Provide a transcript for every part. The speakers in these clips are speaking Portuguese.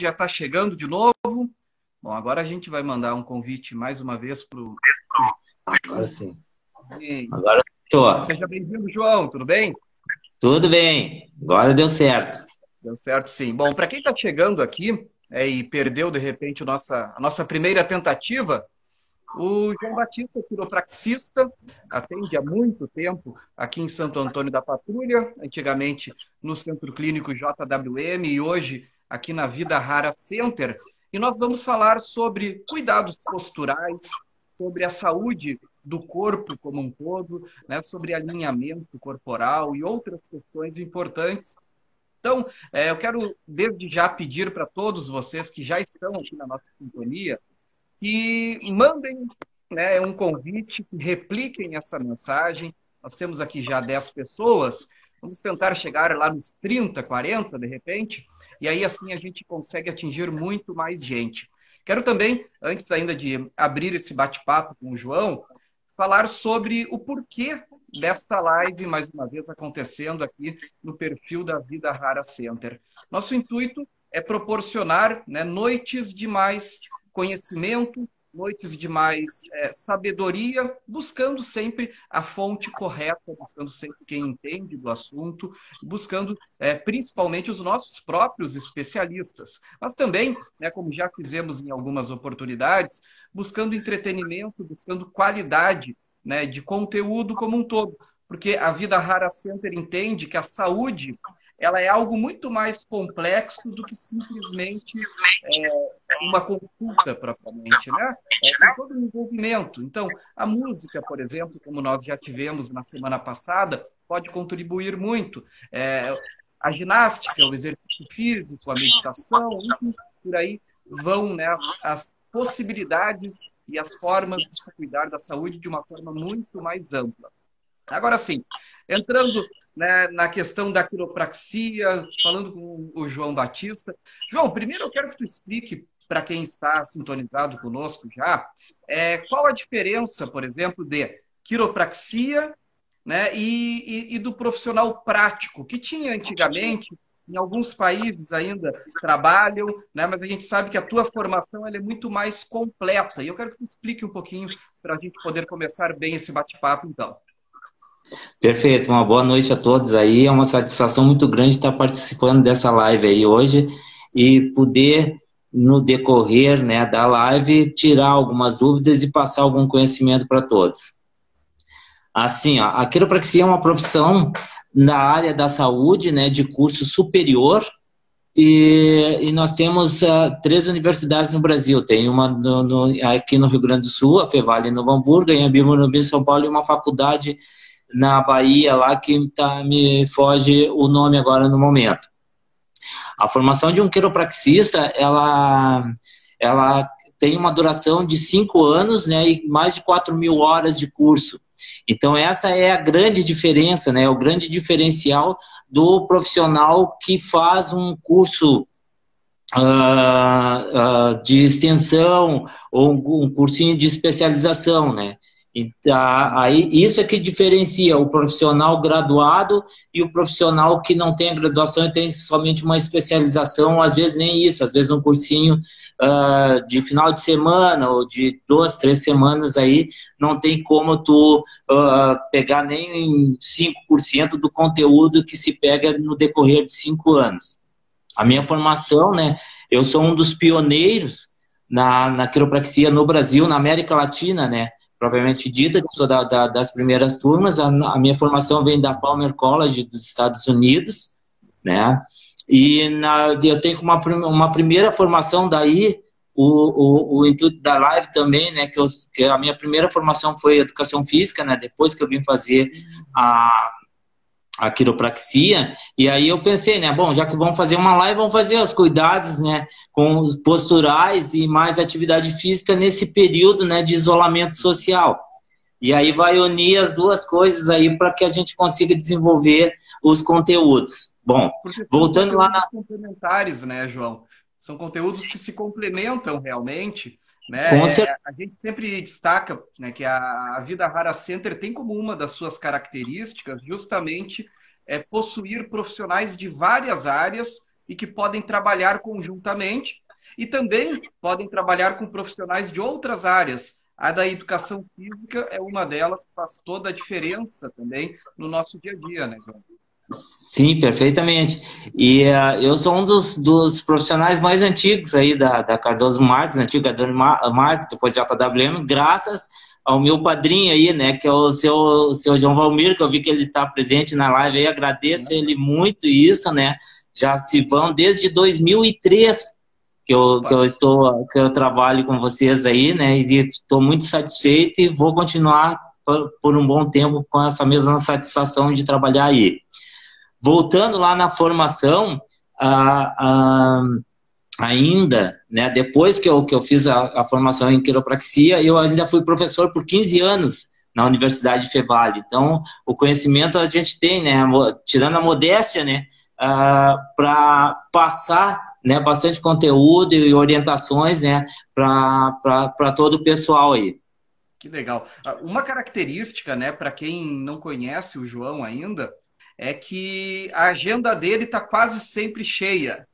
já está chegando de novo. Bom, agora a gente vai mandar um convite mais uma vez para o... Agora sim. Agora estou. Seja bem-vindo, João, tudo bem? Tudo bem. Agora deu certo. Deu certo, sim. Bom, para quem está chegando aqui e perdeu, de repente, a nossa primeira tentativa, o João Batista, quiropraxista, atende há muito tempo aqui em Santo Antônio da Patrulha, antigamente no Centro Clínico JWM e hoje aqui na Vida Rara Center. E nós vamos falar sobre cuidados posturais, sobre a saúde do corpo como um todo, né, sobre alinhamento corporal e outras questões importantes. Então, eu quero desde já pedir para todos vocês que já estão aqui na nossa sintonia que mandem, né, um convite, que repliquem essa mensagem. Nós temos aqui já 10 pessoas, vamos tentar chegar lá nos 30, 40, de repente, e aí assim a gente consegue atingir muito mais gente. Quero também, antes ainda de abrir esse bate-papo com o João, falar sobre o porquê desta live, mais uma vez acontecendo aqui no perfil da Vida Rara Center. Nosso intuito é proporcionar, né, noites de mais conhecimento, noites de mais sabedoria, buscando sempre a fonte correta, buscando sempre quem entende do assunto, buscando principalmente os nossos próprios especialistas. Mas também, né, como já fizemos em algumas oportunidades, buscando entretenimento, buscando qualidade, né, de conteúdo como um todo. Porque a Vida Rara Center entende que a saúde ela é algo muito mais complexo do que simplesmente uma consulta propriamente, né? Tem todo um envolvimento. Então, a música, por exemplo, como nós já tivemos na semana passada, pode contribuir muito. A ginástica, o exercício físico, a meditação, enfim, por aí vão, né, as possibilidades e as formas de se cuidar da saúde de uma forma muito mais ampla. Agora sim, entrando, né, na questão da quiropraxia, falando com o João Batista. João, primeiro eu quero que tu explique para quem está sintonizado conosco já, qual a diferença, por exemplo, de quiropraxia, né, e do profissional prático, que tinha antigamente, em alguns países ainda trabalham, né, mas a gente sabe que a tua formação ela é muito mais completa. E eu quero que tu explique um pouquinho para a gente poder começar bem esse bate-papo, então. Perfeito. Uma boa noite a todos aí. É uma satisfação muito grande estar participando dessa live aí hoje e poder, no decorrer, né, da live, tirar algumas dúvidas e passar algum conhecimento para todos. Assim, ó, a quiropraxia é uma profissão na área da saúde, né, de curso superior. E nós temos 3 universidades no Brasil. Tem uma aqui no Rio Grande do Sul, a Fevale em Novo Hamburgo, em Morumbi, São Paulo, e uma faculdade na Bahia, lá que me foge o nome agora no momento. A formação de um quiropraxista, ela tem uma duração de 5 anos, né, e mais de 4.000 horas de curso. Então, essa é a grande diferença, né, o grande diferencial do profissional que faz um curso de extensão ou um cursinho de especialização, né? Então, aí, isso é que diferencia o profissional graduado e o profissional que não tem a graduação e tem somente uma especialização, às vezes nem isso, às vezes um cursinho de final de semana ou de 2, 3 semanas aí, não tem como tu pegar nem 5% do conteúdo que se pega no decorrer de 5 anos. A minha formação, né, eu sou um dos pioneiros na quiropraxia no Brasil, na América Latina, né, propriamente dita, que sou das primeiras turmas. A minha formação vem da Palmer College dos Estados Unidos, né, e eu tenho uma primeira formação daí, o intuito da live também, né, que a minha primeira formação foi educação física, né, depois que eu vim fazer a quiropraxia, e aí eu pensei, né, bom, já que vamos fazer uma live, vamos fazer os cuidados, né, com os posturais e mais atividade física nesse período, né, de isolamento social. E aí vai unir as duas coisas aí para que a gente consiga desenvolver os conteúdos. Bom, Porque são voltando lá conteúdos complementares, né, João? São conteúdos que se complementam realmente, com né? certeza. A gente sempre destaca, né, que a Vida Rara Center tem como uma das suas características justamente possuir profissionais de várias áreas e que podem trabalhar conjuntamente e também podem trabalhar com profissionais de outras áreas. A da educação física é uma delas que faz toda a diferença também no nosso dia a dia, né, João? Sim, perfeitamente. E eu sou um dos profissionais mais antigos aí da Cardoso Marques, antiga Marques, depois JWM, graças ao meu padrinho aí, né, que é o seu João Valmir, que eu vi que ele está presente na live aí, agradeço ele muito isso, né, já se vão desde 2003 que eu trabalho com vocês aí, né, e estou muito satisfeito e vou continuar por um bom tempo com essa mesma satisfação de trabalhar aí. Voltando lá na formação, ainda, né, depois que eu fiz a formação em quiropraxia, eu ainda fui professor por 15 anos na Universidade Fevale. Então, o conhecimento a gente tem, né, tirando a modéstia, né, para passar, né, bastante conteúdo e orientações, né, para todo o pessoal aí. Que legal. Uma característica, né, para quem não conhece o João ainda, é que a agenda dele está quase sempre cheia,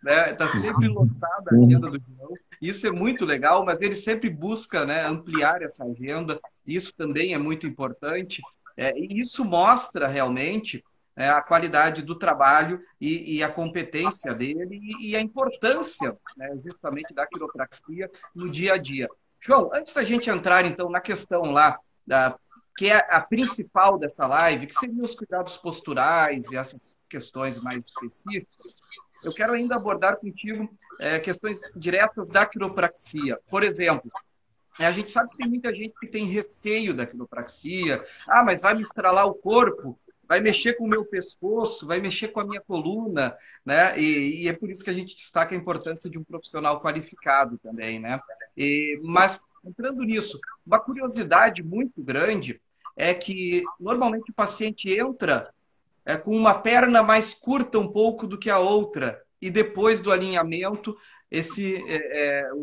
né? Está sempre lotada a agenda do João. Isso é muito legal, mas ele sempre busca, né, ampliar essa agenda. Isso também é muito importante. E isso mostra realmente a qualidade do trabalho e a competência dele e a importância, né, justamente da quiropraxia no dia a dia. João, antes da gente entrar, então, na questão lá que é a principal dessa live, que seriam os cuidados posturais e essas questões mais específicas, eu quero ainda abordar contigo questões diretas da quiropraxia. Por exemplo, a gente sabe que tem muita gente que tem receio da quiropraxia. Ah, mas vai me estralar o corpo, vai mexer com o meu pescoço, vai mexer com a minha coluna, né? E é por isso que a gente destaca a importância de um profissional qualificado também, né? Mas, entrando nisso, uma curiosidade muito grande é que, normalmente, o paciente entra com uma perna mais curta um pouco do que a outra, e depois do alinhamento,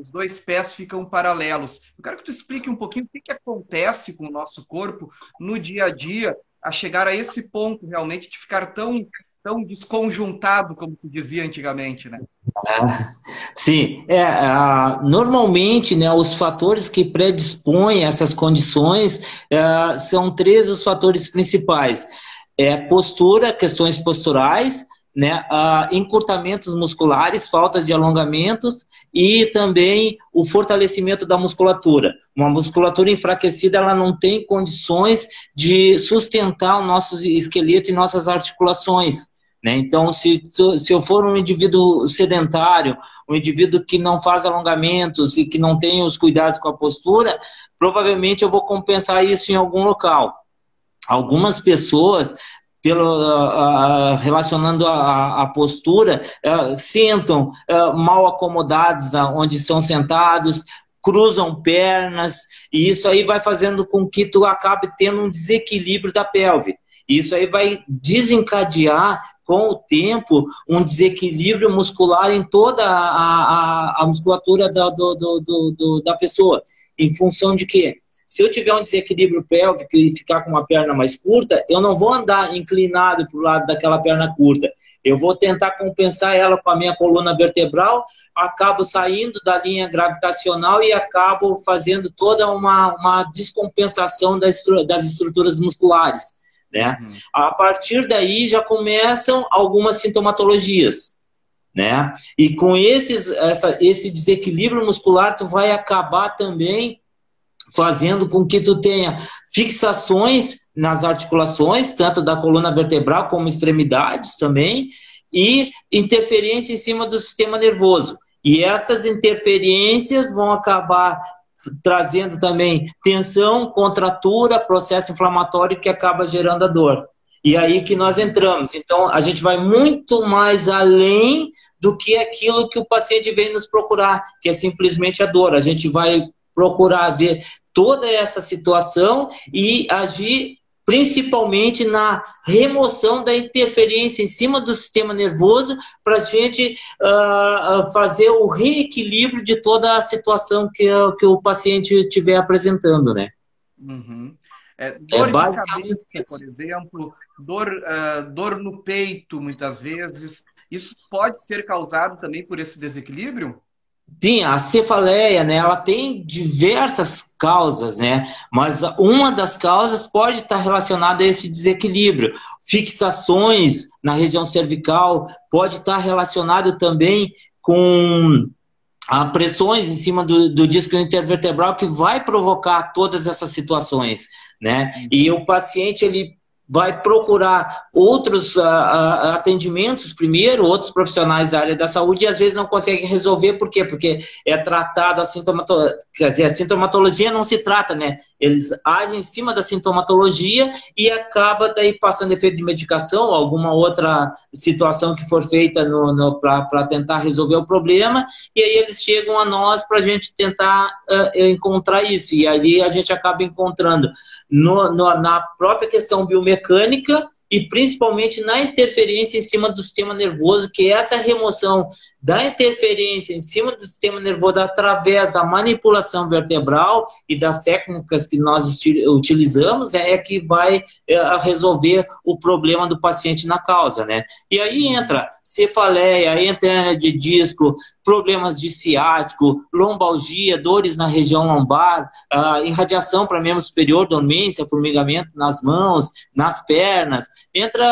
os dois pés ficam paralelos. Eu quero que tu explique um pouquinho o que acontece com o nosso corpo no dia a dia, a chegar a esse ponto, realmente, de ficar tão desconjuntado, como se dizia antigamente, né? Sim, normalmente, né, os fatores que predispõem essas condições são três os fatores principais. Postura, questões posturais, né, encurtamentos musculares, falta de alongamentos e também o fortalecimento da musculatura. Uma musculatura enfraquecida, ela não tem condições de sustentar o nosso esqueleto e nossas articulações, né? Então, se eu for um indivíduo sedentário, um indivíduo que não faz alongamentos e que não tem os cuidados com a postura, provavelmente eu vou compensar isso em algum local. Algumas pessoas, relacionando a postura, sentam mal acomodados onde estão sentados, cruzam pernas, e isso aí vai fazendo com que tu acabe tendo um desequilíbrio da pelve. Isso aí vai desencadear, com o tempo, um desequilíbrio muscular em toda a musculatura da pessoa. Em função de quê? Se eu tiver um desequilíbrio pélvico e ficar com uma perna mais curta, eu não vou andar inclinado para o lado daquela perna curta. Eu vou tentar compensar ela com a minha coluna vertebral, acabo saindo da linha gravitacional e acabo fazendo toda uma descompensação das estruturas musculares, né? A partir daí já começam algumas sintomatologias, né? E com esse desequilíbrio muscular, tu vai acabar também fazendo com que tu tenha fixações nas articulações, tanto da coluna vertebral como extremidades também, e interferência em cima do sistema nervoso. E essas interferências vão acabar trazendo também tensão, contratura, processo inflamatório que acaba gerando a dor. E aí que nós entramos. Então, a gente vai muito mais além do que aquilo que o paciente vem nos procurar, que é simplesmente a dor. A gente vai procurar ver toda essa situação e agir principalmente na remoção da interferência em cima do sistema nervoso para a gente fazer o reequilíbrio de toda a situação que o paciente estiver apresentando, né? Uhum. Dor de cabeça, por exemplo, dor no peito, muitas vezes. Isso pode ser causado também por esse desequilíbrio? Sim, a cefaleia, né, ela tem diversas causas, né, mas uma das causas pode estar relacionada a esse desequilíbrio. Fixações na região cervical pode estar relacionado também com pressões em cima do disco intervertebral que vai provocar todas essas situações, né? E o paciente, ele vai procurar outros atendimentos primeiro, outros profissionais da área da saúde, e às vezes não consegue resolver. Por quê? Porque é tratado a sintomatologia, quer dizer, a sintomatologia não se trata, né? Eles agem em cima da sintomatologia e acaba daí passando efeito de medicação ou alguma outra situação que for feita para tentar resolver o problema, e aí eles chegam a nós para a gente tentar encontrar isso, e aí a gente acaba encontrando na própria questão biomecânica e principalmente na interferência em cima do sistema nervoso, que essa remoção da interferência em cima do sistema nervoso através da manipulação vertebral e das técnicas que nós utilizamos é que vai resolver o problema do paciente na causa, né? E aí entra cefaleia, entra hernia de disco, problemas de ciático, lombalgia, dores na região lombar, irradiação para membro superior, dormência, formigamento nas mãos, nas pernas, entra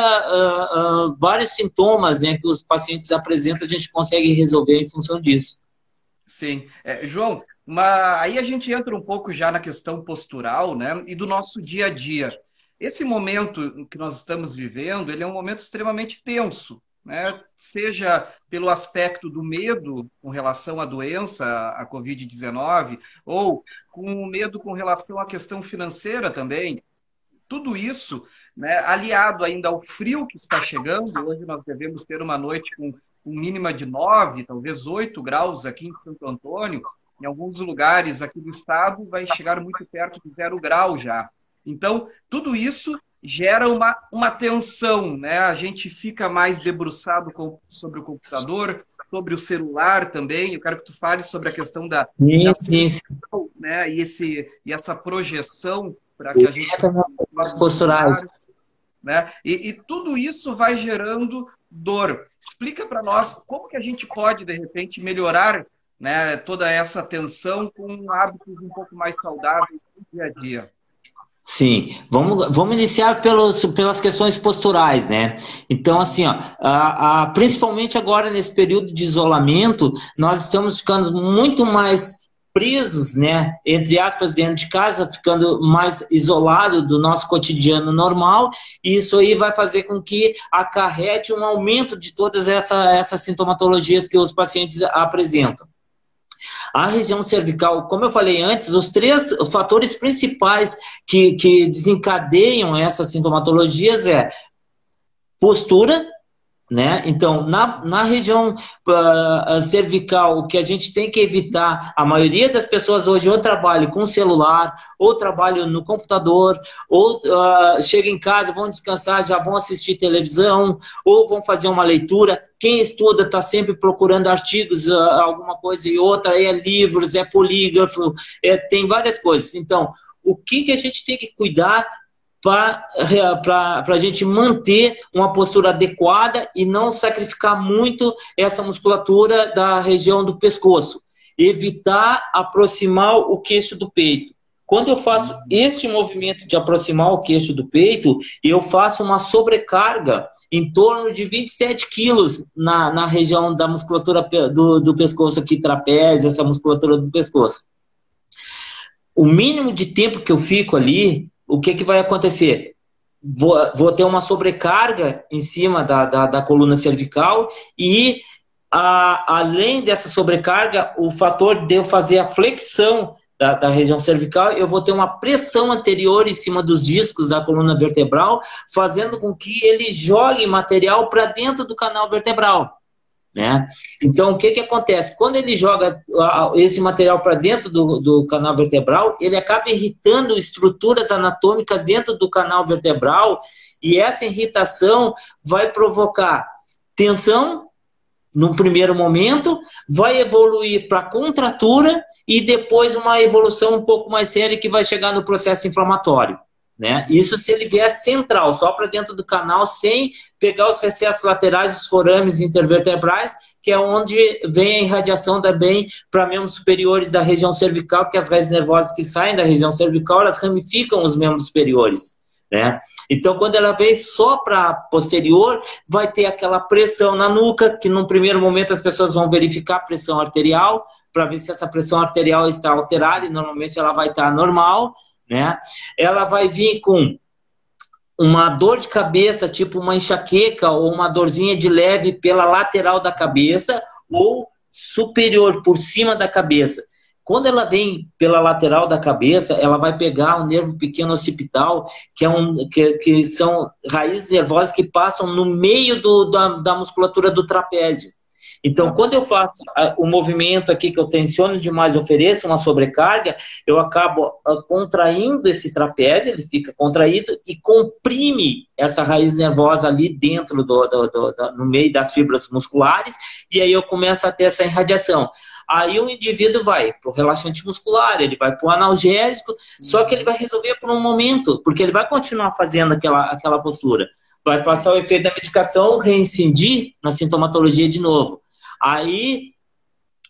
vários sintomas, né, que os pacientes apresentam, a gente consegue resolver em função disso. Sim. João, aí a gente entra um pouco já na questão postural, né, e do nosso dia a dia. Esse momento que nós estamos vivendo, ele é um momento extremamente tenso, né? Seja pelo aspecto do medo com relação à doença, a Covid-19, ou com o medo com relação à questão financeira também. Tudo isso, né, aliado ainda ao frio que está chegando. Hoje nós devemos ter uma noite com mínima de 9, talvez 8 graus aqui em Santo Antônio. Em alguns lugares aqui do estado vai chegar muito perto de 0 grau já. Então, tudo isso gera uma tensão, né? A gente fica mais debruçado sobre o computador, sobre o celular também. Eu quero que tu fale sobre a questão da posição, né? E essa projeção para que a gente... As posturais. Né? E tudo isso vai gerando dor. Explica para nós como que a gente pode, de repente, melhorar, né, toda essa tensão com hábitos um pouco mais saudáveis no dia a dia. Sim, vamos iniciar pelas questões posturais, né? Então, assim, ó, principalmente agora nesse período de isolamento, nós estamos ficando muito mais presos, né, entre aspas, dentro de casa, ficando mais isolado do nosso cotidiano normal, e isso aí vai fazer com que acarrete um aumento de todas essas sintomatologias que os pacientes apresentam. A região cervical, como eu falei antes, os 3 fatores principais que desencadeiam essas sintomatologias é postura, né? Então, na região cervical, o que a gente tem que evitar, a maioria das pessoas hoje ou trabalha com celular, ou trabalha no computador, ou chega em casa, vão descansar, já vão assistir televisão, ou vão fazer uma leitura. Quem estuda está sempre procurando artigos, alguma coisa e outra, é livros, é polígrafo, tem várias coisas. Então, o que a gente tem que cuidar para a gente manter uma postura adequada e não sacrificar muito essa musculatura da região do pescoço. Evitar aproximar o queixo do peito. Quando eu faço este movimento de aproximar o queixo do peito, eu faço uma sobrecarga em torno de 27 quilos na região da musculatura do pescoço aqui, trapézio, essa musculatura do pescoço. O mínimo de tempo que eu fico ali, o que vai acontecer? Vou ter uma sobrecarga em cima da coluna cervical e, além dessa sobrecarga, o fator de eu fazer a flexão da região cervical, eu vou ter uma pressão anterior em cima dos discos da coluna vertebral, fazendo com que ele jogue material para dentro do canal vertebral. Né? Então, o que acontece? Quando ele joga esse material para dentro do canal vertebral, ele acaba irritando estruturas anatômicas dentro do canal vertebral, e essa irritação vai provocar tensão no primeiro momento, vai evoluir para contratura e depois uma evolução um pouco mais séria que vai chegar no processo inflamatório. né? Isso se ele vier central, só para dentro do canal, sem pegar os recessos laterais, os forames intervertebrais, que é onde vem a irradiação também para membros superiores da região cervical, porque as raízes nervosas que saem da região cervical, elas ramificam os membros superiores, né? Então, quando ela vem só para posterior, vai ter aquela pressão na nuca, que num primeiro momento as pessoas vão verificar a pressão arterial, para ver se essa pressão arterial está alterada, e normalmente ela vai estar normal, né? Ela vai vir com uma dor de cabeça, tipo uma enxaqueca ou uma dorzinha de leve pela lateral da cabeça ou superior, por cima da cabeça. Quando ela vem pela lateral da cabeça, ela vai pegar o nervo pequeno occipital, que são raízes nervosas que passam no meio da musculatura do trapézio. Então, quando eu faço o movimento aqui, que eu tensiono demais, ofereço uma sobrecarga, eu acabo contraindo esse trapézio, ele fica contraído e comprime essa raiz nervosa ali dentro no meio das fibras musculares, e aí eu começo a ter essa irradiação. Aí o indivíduo vai para o relaxante muscular, ele vai para o analgésico, só que ele vai resolver por um momento, porque ele vai continuar fazendo aquela postura. Vai passar o efeito da medicação, reincidir na sintomatologia de novo. Aí,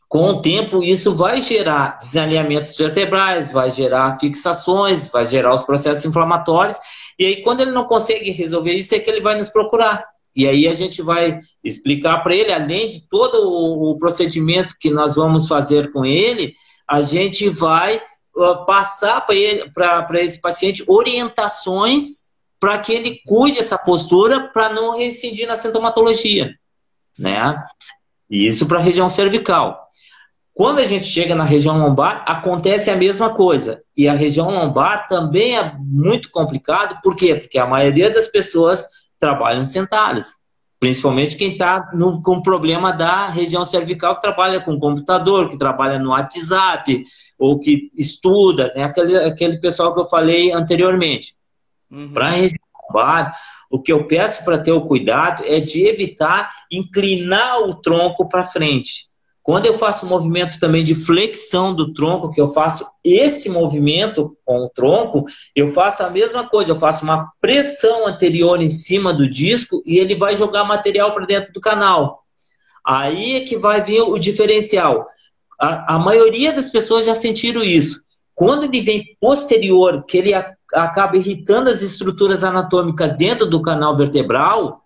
com o tempo, isso vai gerar desalinhamentos vertebrais, vai gerar fixações, vai gerar os processos inflamatórios. E aí, quando ele não consegue resolver isso, é que ele vai nos procurar. E aí a gente vai explicar para ele, além de todo o procedimento que nós vamos fazer com ele, a gente vai passar para esse paciente orientações para que ele cuide essa postura para não reincidir na sintomatologia, né? Isso para a região cervical. Quando a gente chega na região lombar, acontece a mesma coisa. E a região lombar também é muito complicado. Por quê? Porque a maioria das pessoas trabalham sentadas. Principalmente quem está com problema da região cervical, que trabalha com computador, que trabalha no WhatsApp, ou que estuda, né? Aquele pessoal que eu falei anteriormente. Para a região lombar, o que eu peço para ter o cuidado é de evitar inclinar o tronco para frente. Quando eu faço movimento também de flexão do tronco, que eu faço esse movimento com o tronco, eu faço a mesma coisa, eu faço uma pressão anterior em cima do disco e ele vai jogar material para dentro do canal. Aí é que vai vir o diferencial. A maioria das pessoas já sentiram isso. Quando ele vem posterior, que ele acaba irritando as estruturas anatômicas dentro do canal vertebral,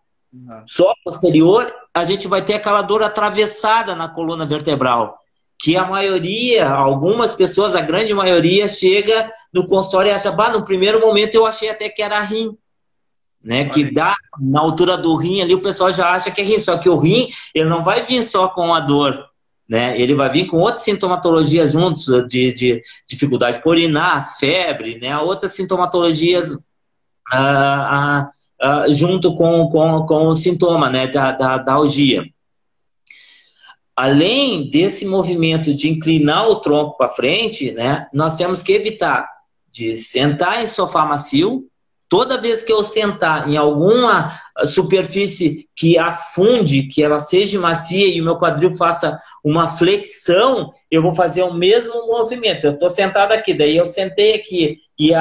só posterior, a gente vai ter aquela dor atravessada na coluna vertebral, que a maioria, algumas pessoas, a grande maioria, chega no consultório e acha, no primeiro momento eu achei até que era rim, né? Que dá na altura do rim ali, o pessoal já acha que é rim, só que o rim, ele não vai vir só com a dor, né? Ele vai vir com outras sintomatologias juntos, de dificuldade por urinar, febre, né? Outras sintomatologias junto com o sintoma, né? da algia. Além desse movimento de inclinar o tronco para frente, né? Nós temos que evitar de sentar em sofá macio. Toda vez que eu sentar em alguma superfície que afunde, que ela seja macia e o meu quadril faça uma flexão, eu vou fazer o mesmo movimento. Eu estou sentado aqui, daí eu sentei aqui e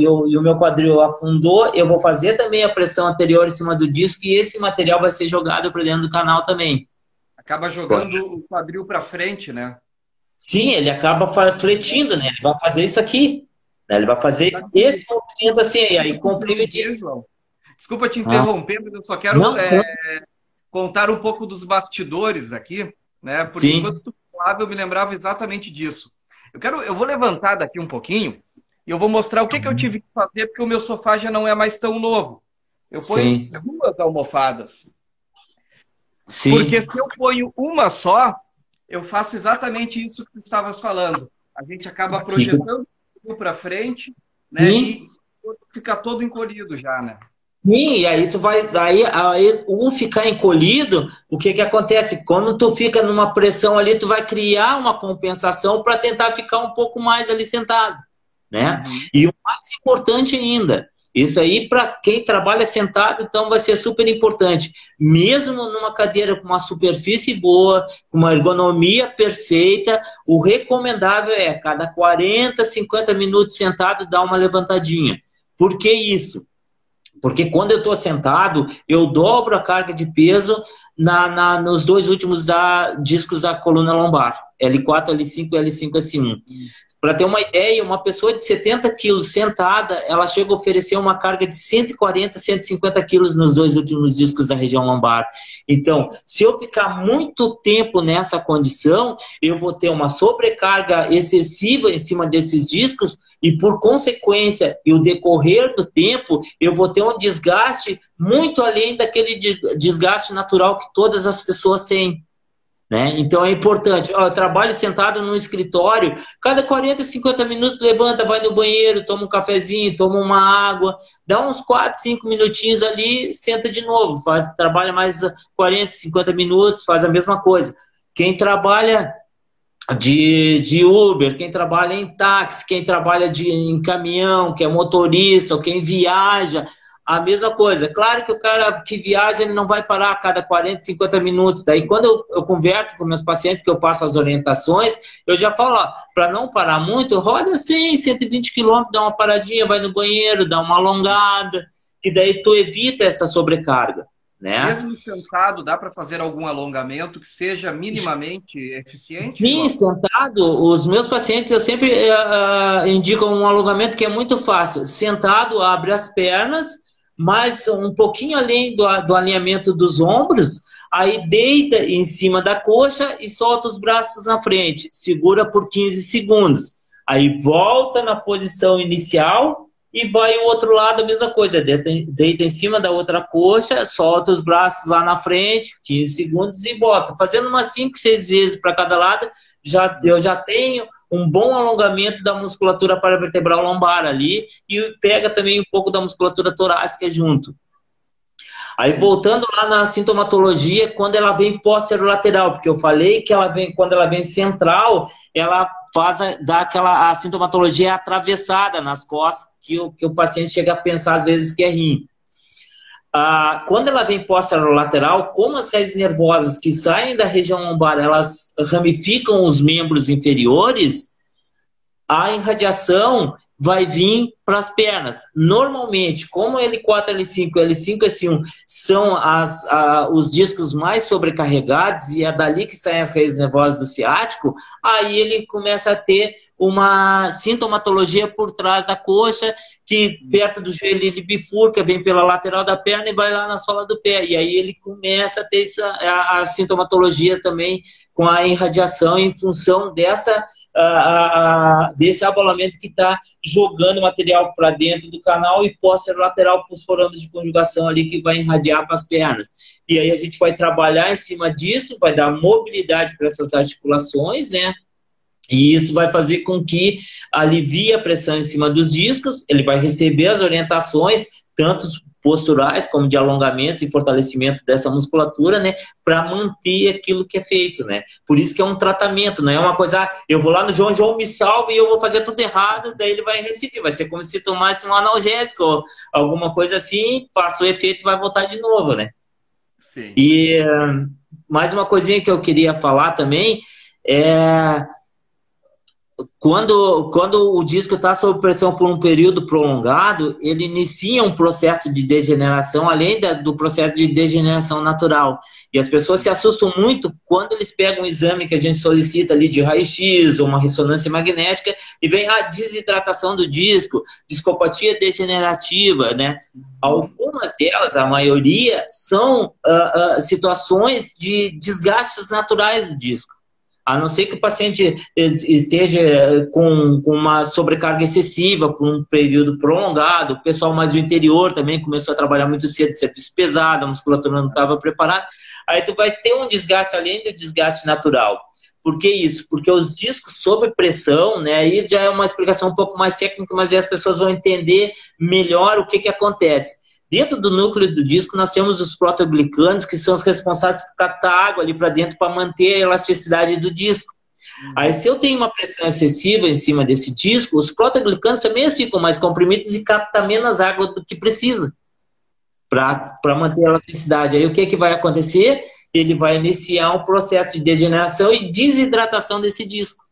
o meu quadril afundou, eu vou fazer também a pressão anterior em cima do disco e esse material vai ser jogado para dentro do canal também. Acaba jogando o quadril para frente, né? Sim, ele acaba fletindo, né? Ele vai fazer isso aqui. Ele vai fazer esse movimento assim, aí comprime o disco. Desculpa te interromper, mas eu só quero contar um pouco dos bastidores aqui, né? Porque enquanto tu falava, eu me lembrava exatamente disso. Eu vou levantar daqui um pouquinho e eu vou mostrar o que eu tive que fazer, porque o meu sofá já não é mais tão novo. Eu ponho 2 almofadas. Sim. Porque se eu ponho uma só, eu faço exatamente isso que tu estavas falando. A gente acaba projetando para frente, né? E fica todo encolhido já, né? Sim, e aí tu vai, aí o ficar encolhido, o que acontece? Quando tu fica numa pressão ali, tu vai criar uma compensação para tentar ficar um pouco mais ali sentado, né? E o mais importante ainda, isso aí para quem trabalha sentado, então vai ser super importante. Mesmo numa cadeira com uma superfície boa, com uma ergonomia perfeita, o recomendável é cada 40, 50 minutos sentado dar uma levantadinha. Por que isso? Porque quando eu estou sentado, eu dobro a carga de peso nos dois últimos discos da coluna lombar, L4, L5 e L5, S1. Para ter uma ideia, uma pessoa de 70 quilos sentada, ela chega a oferecer uma carga de 140, 150 quilos nos dois últimos discos da região lombar. Então, se eu ficar muito tempo nessa condição, eu vou ter uma sobrecarga excessiva em cima desses discos e, por consequência, e o decorrer do tempo, eu vou ter um desgaste muito além daquele desgaste natural que todas as pessoas têm. Né? Então é importante, eu trabalho sentado num escritório, cada 40, 50 minutos levanta, vai no banheiro, toma um cafezinho, toma uma água, dá uns 4, 5 minutinhos ali, senta de novo, trabalha mais 40, 50 minutos, faz a mesma coisa. Quem trabalha de Uber, quem trabalha em táxi, quem trabalha em caminhão, que é motorista, ou quem viaja, a mesma coisa. Claro que o cara que viaja, ele não vai parar a cada 40, 50 minutos. Daí, quando eu converso com meus pacientes, que eu passo as orientações, eu já falo, para não parar muito, roda 100, 120 quilômetros, dá uma paradinha, vai no banheiro, dá uma alongada, que daí tu evita essa sobrecarga. Né? Mesmo sentado, dá para fazer algum alongamento que seja minimamente eficiente? Sim, sentado. Os meus pacientes, eu sempre indico um alongamento que é muito fácil. Sentado, abre as pernas, mas um pouquinho além do alinhamento dos ombros, aí deita em cima da coxa e solta os braços na frente. Segura por 15 segundos. Aí volta na posição inicial e vai o outro lado, a mesma coisa. Deita em cima da outra coxa, solta os braços lá na frente, 15 segundos e bota. Fazendo umas 5, 6 vezes para cada lado, eu já tenho um bom alongamento da musculatura paravertebral lombar ali e pega também um pouco da musculatura torácica junto. Aí voltando lá na sintomatologia, quando ela vem posterolateral, porque eu falei que quando ela vem central, ela dá a sintomatologia atravessada nas costas, que o paciente chega a pensar às vezes que é rim. Quando ela vem posterolateral, como as raízes nervosas que saem da região lombar, elas ramificam os membros inferiores, a irradiação vai vir para as pernas. Normalmente, como L4, L5, L5, S1 são os discos mais sobrecarregados e é dali que saem as raízes nervosas do ciático, aí ele começa a ter uma sintomatologia por trás da coxa, que perto do joelho ele bifurca, vem pela lateral da perna e vai lá na sola do pé. E aí ele começa a ter a sintomatologia também com a irradiação em função desse abolamento que está jogando material para dentro do canal e posterolateral para os forames de conjugação ali que vai irradiar para as pernas. E aí a gente vai trabalhar em cima disso, vai dar mobilidade para essas articulações, né? E isso vai fazer com que alivie a pressão em cima dos discos, ele vai receber as orientações, tanto posturais como de alongamento e fortalecimento dessa musculatura, né, para manter aquilo que é feito, né. Por isso que é um tratamento, não é uma coisa, eu vou lá no João me salva e eu vou fazer tudo errado, daí ele vai recidir, vai ser como se tomasse um analgésico ou alguma coisa assim, passa o efeito e vai voltar de novo, né. Sim. E mais uma coisinha que eu queria falar também é quando o disco está sob pressão por um período prolongado, ele inicia um processo de degeneração, além do processo de degeneração natural. E as pessoas se assustam muito quando eles pegam um exame que a gente solicita ali de raio-x ou uma ressonância magnética e vem a desidratação do disco, discopatia degenerativa, né? Algumas delas, a maioria, são situações de desgastes naturais do disco. A não ser que o paciente esteja com uma sobrecarga excessiva por um período prolongado, o pessoal mais do interior também começou a trabalhar muito cedo, serviço pesado, a musculatura não estava preparada, aí tu vai ter um desgaste além do desgaste natural. Por que isso? Porque os discos sob pressão, né, aí já é uma explicação um pouco mais técnica, mas aí as pessoas vão entender melhor o que acontece. Dentro do núcleo do disco, nós temos os proteoglicanos, que são os responsáveis por captar água ali para dentro para manter a elasticidade do disco. Aí, se eu tenho uma pressão excessiva em cima desse disco, os proteoglicanos também ficam mais comprimidos e captam menos água do que precisa para manter a elasticidade. Aí, o que vai acontecer? Ele vai iniciar um processo de degeneração e desidratação desse disco.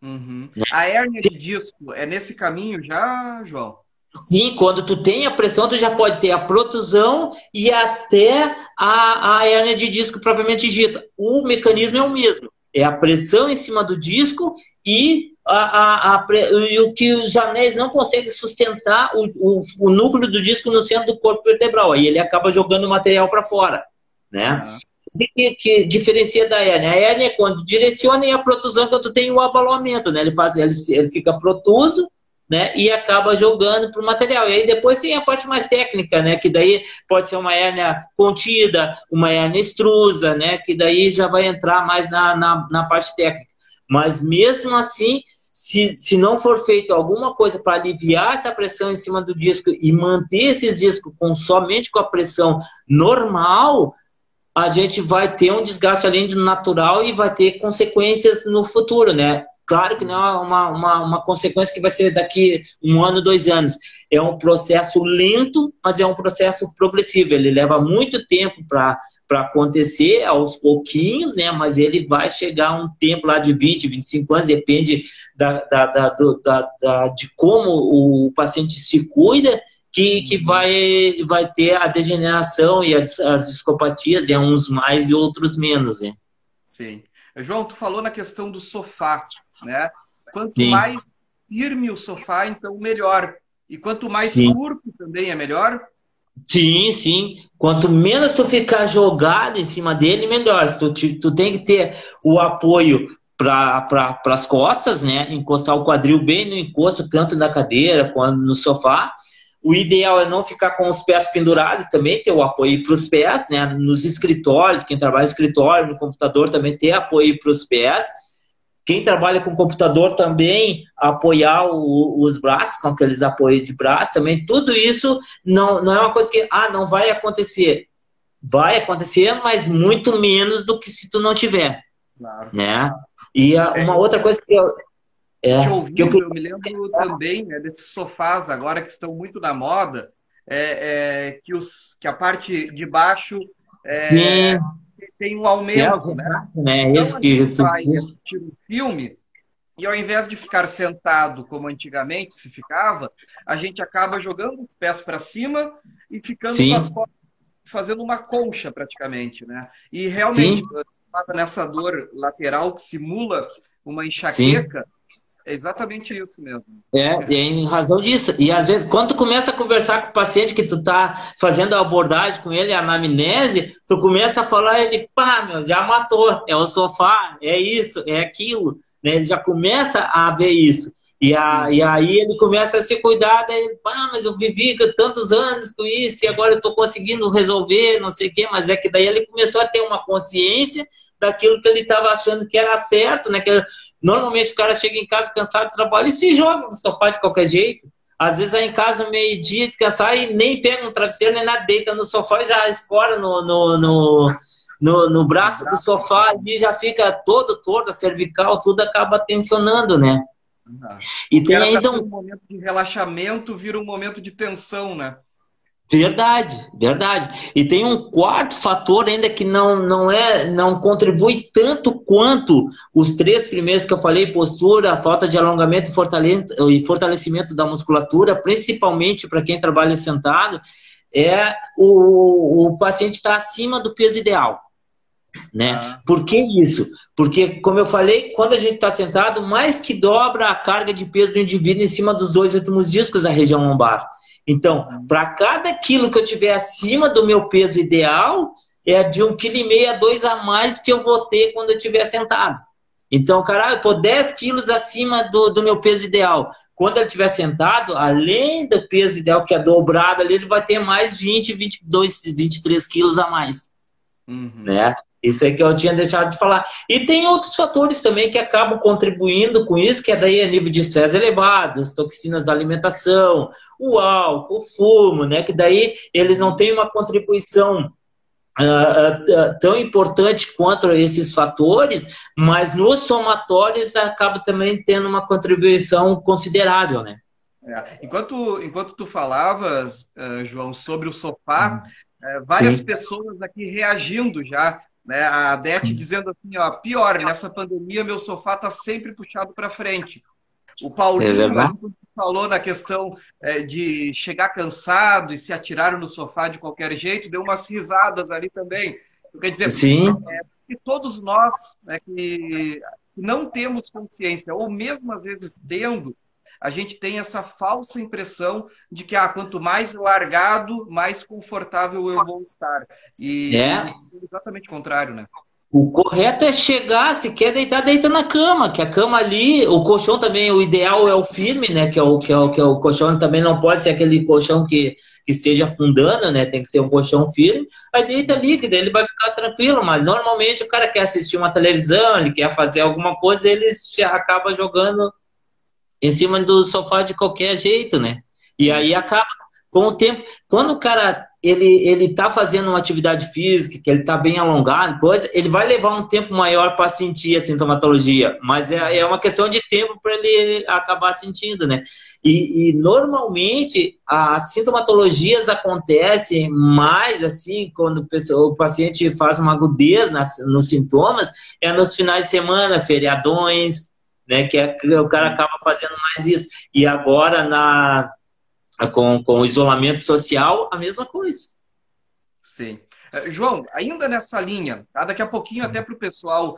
Uhum. A hérnia de disco é nesse caminho já, João? Sim, quando tu tem a pressão, tu já pode ter a protusão e até a hérnia de disco propriamente dita. O mecanismo é o mesmo. É a pressão em cima do disco e, e o que os anéis não conseguem sustentar o núcleo do disco no centro do corpo vertebral. Aí ele acaba jogando o material para fora, né? Ah, O que diferencia da hérnia? A hérnia é quando direciona e a protusão é quando tu tem o abalamento, né? Ele fica protuso, né, e acaba jogando para o material. E aí depois tem a parte mais técnica, né, que daí pode ser uma hérnia contida, uma hérnia extrusa, né, que daí já vai entrar mais na parte técnica. Mas mesmo assim, se não for feito alguma coisa para aliviar essa pressão em cima do disco e manter esses discos somente com a pressão normal, a gente vai ter um desgaste além do natural e vai ter consequências no futuro, né? Claro que não é uma consequência que vai ser daqui 1 ano, 2 anos. É um processo lento, mas é um processo progressivo. Ele leva muito tempo para acontecer, aos pouquinhos, né? Mas ele vai chegar a um tempo lá de 20, 25 anos, depende de como o paciente se cuida, que vai ter a degeneração e as discopatias, né? Uns mais e outros menos, né? sim. João, tu falou na questão do sofá, né? Quanto Sim, mais firme o sofá, então melhor. E quanto mais sim. curto também é melhor? Sim, sim. Quanto menos tu ficar jogado em cima dele, melhor. Tu tem que ter o apoio para as costas, né? Encostar o quadril bem no encosto, tanto na cadeira quanto no sofá. O ideal é não ficar com os pés pendurados também, ter o apoio para os pés, né? Nos escritórios, quem trabalha no escritório, no computador também ter apoio para os pés. Quem trabalha com computador também apoiar os braços, com aqueles apoios de braço também. Tudo isso não é uma coisa que não vai acontecer. Vai acontecer, mas muito menos do que se tu não tiver, Claro. né? E É, uma outra coisa te que eu ouvindo, queria... eu me lembro também, né, desses sofás agora que estão muito na moda, que a parte de baixo é, Sim, tem um os aumento, né? retratos, né? Então Esse a que... gente vai assistir um filme e ao invés de ficar sentado como antigamente se ficava, a gente acaba jogando os pés para cima e ficando com as Sim, costas fazendo uma concha praticamente, né? E sim, realmente, nessa dor lateral que simula uma sim. enxaqueca, é exatamente isso mesmo. É em razão disso. E às vezes, quando tu começa a conversar com o paciente, que tu tá fazendo a abordagem com ele, a anamnese, tu começa a falar, ele, pá, meu, já matou, é o sofá, é isso, é aquilo, né? Ele já começa a ver isso. E aí ele começa a se cuidar, daí, pá, mas eu vivi tantos anos com isso, e agora eu tô conseguindo resolver, não sei o quê, mas é que daí ele começou a ter uma consciência daquilo que ele estava achando que era certo, né? Normalmente o cara chega em casa cansado do trabalho e se joga no sofá de qualquer jeito. Às vezes vai em casa meio-dia descansar e nem pega um travesseiro, nem nada, deita no sofá e já escora no braço do sofá e já fica todo torto, a cervical, tudo acaba tensionando, né? O E que tem era para ainda ser um momento de relaxamento vira um momento de tensão, né? Verdade, verdade. E tem um quarto fator ainda que não contribui tanto quanto os três primeiros que eu falei: postura, falta de alongamento e fortalecimento da musculatura, principalmente para quem trabalha sentado, é o paciente estar acima do peso ideal, né? Ah, Por que isso? Porque, como eu falei, quando a gente está sentado, mais que dobra a carga de peso do indivíduo em cima dos dois últimos discos da região lombar. Então, para cada quilo que eu tiver acima do meu peso ideal, é de 1,5 kg a 2 a mais que eu vou ter quando eu estiver sentado. Então, cara, eu estou 10 quilos acima do meu peso ideal. Quando ele estiver sentado, além do peso ideal, que é dobrado ali, ele vai ter mais 20, 22, 23 quilos a mais, uhum. né? Isso é que eu tinha deixado de falar. E tem outros fatores também que acabam contribuindo com isso, que é daí a nível de estresse elevado, as toxinas da alimentação, o álcool, o fumo, né? Que daí eles não têm uma contribuição tão importante quanto esses fatores, mas nos somatórios acaba também tendo uma contribuição considerável, né? Enquanto tu falavas, João, sobre o sofá, várias Sim, pessoas aqui reagindo já, né? A Dete sim. dizendo assim, ó, pior, nessa pandemia meu sofá está sempre puxado para frente. O É Paulinho ali verdade? falou na questão de chegar cansado e se atirar no sofá de qualquer jeito, deu umas risadas ali também. Quer dizer, Sim. que todos nós, né, que não temos consciência, ou mesmo às vezes tendo, a gente tem essa falsa impressão de que quanto mais largado, mais confortável eu vou estar. E é exatamente o contrário, né? O correto é chegar, se quer deitar, deita na cama, que a cama ali, o colchão também, o ideal é o firme, né? Que é o colchão também não pode ser aquele colchão que esteja afundando, né? Tem que ser um colchão firme. Aí deita ali, que daí ele vai ficar tranquilo, mas normalmente o cara quer assistir uma televisão, ele quer fazer alguma coisa, ele já acaba jogando em cima do sofá de qualquer jeito, né? E aí acaba, com o tempo, quando o cara ele tá fazendo uma atividade física, que ele tá bem alongado, coisa, ele vai levar um tempo maior para sentir a sintomatologia, mas é uma questão de tempo para ele acabar sentindo, né? E normalmente as sintomatologias acontecem mais assim, quando o paciente faz uma agudez nos sintomas, é nos finais de semana, feriadões, né, que o cara acaba fazendo mais isso. E agora, com o isolamento social, a mesma coisa. Sim. João, ainda nessa linha, daqui a pouquinho até para o pessoal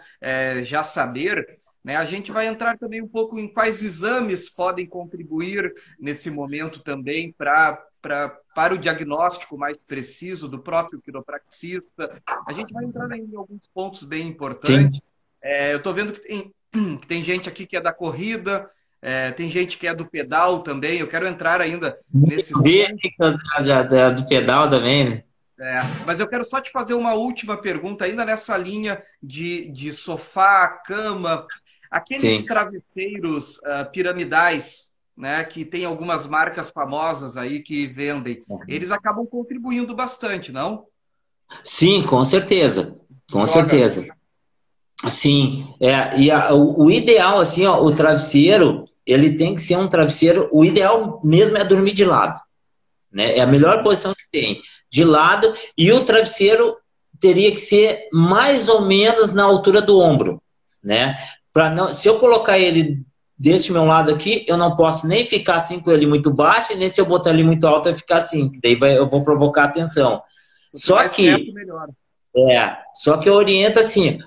já saber, né, a gente vai entrar também um pouco em quais exames podem contribuir nesse momento também para o diagnóstico mais preciso do próprio quiropraxista. A gente vai entrar em alguns pontos bem importantes. Eu estou vendo que tem gente aqui que é da corrida, tem gente que é do pedal também. Eu quero entrar ainda nesses pontos. Do pedal também, né? Mas eu quero só te fazer uma última pergunta, ainda nessa linha de sofá, cama, aqueles travesseiros piramidais, né, que tem algumas marcas famosas aí que vendem, eles acabam contribuindo bastante, não? Sim, com certeza. Com certeza. Sim, o ideal, assim, ó, o travesseiro, ele tem que ser um travesseiro, o ideal mesmo é dormir de lado, né? É a melhor posição que tem, de lado, e o travesseiro teria que ser mais ou menos na altura do ombro, né? Se eu colocar ele deste meu lado aqui, eu não posso nem ficar assim com ele muito baixo, e nem se eu botar ele muito alto, eu ficar assim, que daí eu vou provocar atenção. Só que eu oriento assim,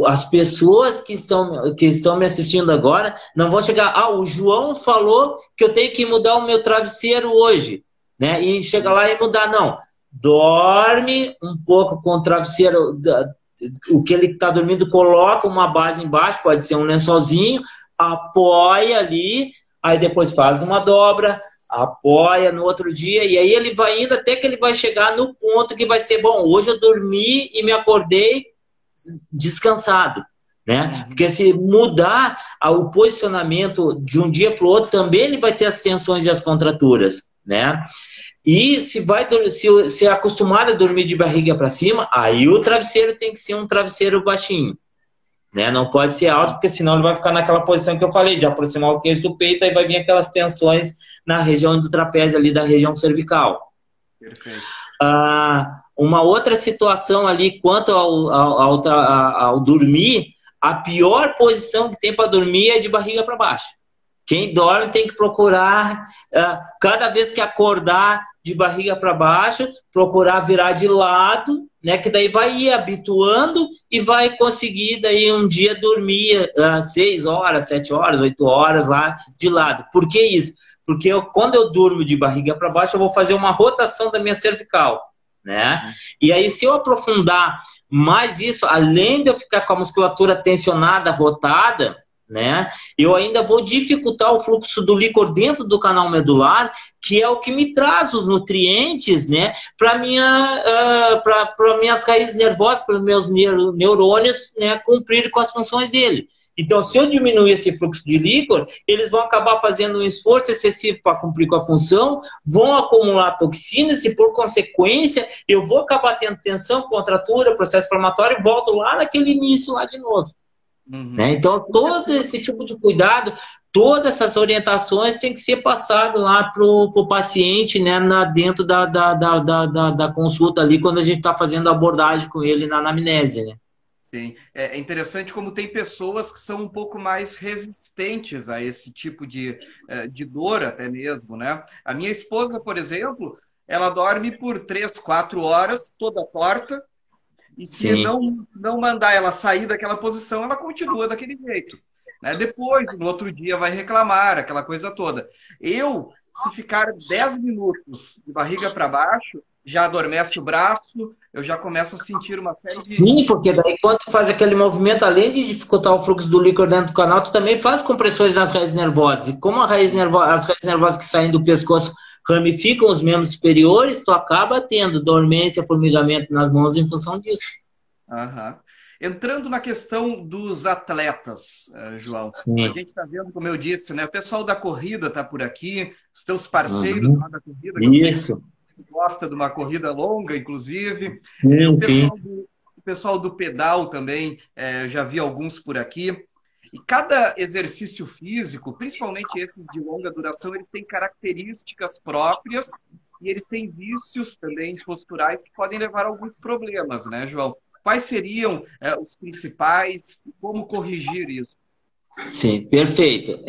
as pessoas que estão me assistindo agora não vão chegar, o João falou que eu tenho que mudar o meu travesseiro hoje, né? E chegar lá e mudar, não. Dorme um pouco com o travesseiro, o que ele está dormindo, coloca uma base embaixo, pode ser um lençolzinho, apoia ali, aí depois faz uma dobra, apoia no outro dia, e aí ele vai indo até que ele vai chegar no ponto que vai ser, bom, hoje eu dormi e me acordei descansado, né? Porque se mudar o posicionamento de um dia para o outro, também ele vai ter as tensões e as contraturas, né? E se é acostumado a dormir de barriga para cima, aí o travesseiro tem que ser um travesseiro baixinho, né? Não pode ser alto, porque senão ele vai ficar naquela posição que eu falei, de aproximar o queixo do peito, aí vai vir aquelas tensões na região do trapézio, ali da região cervical. Perfeito. Uma outra situação ali, quanto ao dormir, a pior posição que tem para dormir é de barriga para baixo. Quem dorme tem que procurar, cada vez que acordar de barriga para baixo, procurar virar de lado, né? Que daí vai ir habituando e vai conseguir daí um dia dormir 6 horas, 7 horas, 8 horas lá de lado. Por que isso? Porque quando eu durmo de barriga para baixo, eu vou fazer uma rotação da minha cervical, né? E aí, se eu aprofundar mais isso, além de eu ficar com a musculatura tensionada, rotada, né, eu ainda vou dificultar o fluxo do líquor dentro do canal medular, que é o que me traz os nutrientes, né, para minhas raízes nervosas, para os meus neurônios, né, cumprir com as funções dele. Então, se eu diminuir esse fluxo de líquor, eles vão acabar fazendo um esforço excessivo para cumprir com a função, vão acumular toxinas e, por consequência, eu vou acabar tendo tensão, contratura, processo inflamatório e volto lá naquele início lá de novo. Né? Então, todo esse tipo de cuidado, todas essas orientações tem que ser passado lá para o paciente, né, dentro da consulta ali, quando a gente está fazendo a abordagem com ele na anamnese, né? Sim, é interessante como tem pessoas que são um pouco mais resistentes a esse tipo de dor até mesmo, né? A minha esposa, por exemplo, ela dorme por 3, 4 horas, toda torta, e se Sim. não mandar ela sair daquela posição, ela continua daquele jeito, né? Depois, no outro dia, vai reclamar, aquela coisa toda. Eu, se ficar 10 minutos de barriga para baixo, já adormece o braço, eu já começo a sentir uma série de... Sim, porque daí quando tu faz aquele movimento, além de dificultar o fluxo do líquido dentro do canal, tu também faz compressões nas raízes nervosas. E como as raízes nervosas que saem do pescoço ramificam os membros superiores, tu acaba tendo dormência, formigamento nas mãos em função disso. Aham. Entrando na questão dos atletas, João, a Sim. gente está vendo, como eu disse, né? O pessoal da corrida está por aqui, os teus parceiros Uhum. lá da corrida, que eu sei que Isso. gosta de uma corrida longa, inclusive. Sim, sim. O pessoal do pedal também, eu já vi alguns por aqui. E cada exercício físico, principalmente esses de longa duração, eles têm características próprias e eles têm vícios também posturais que podem levar a alguns problemas, né, João? Quais seriam, os principais e como corrigir isso? Sim, perfeito.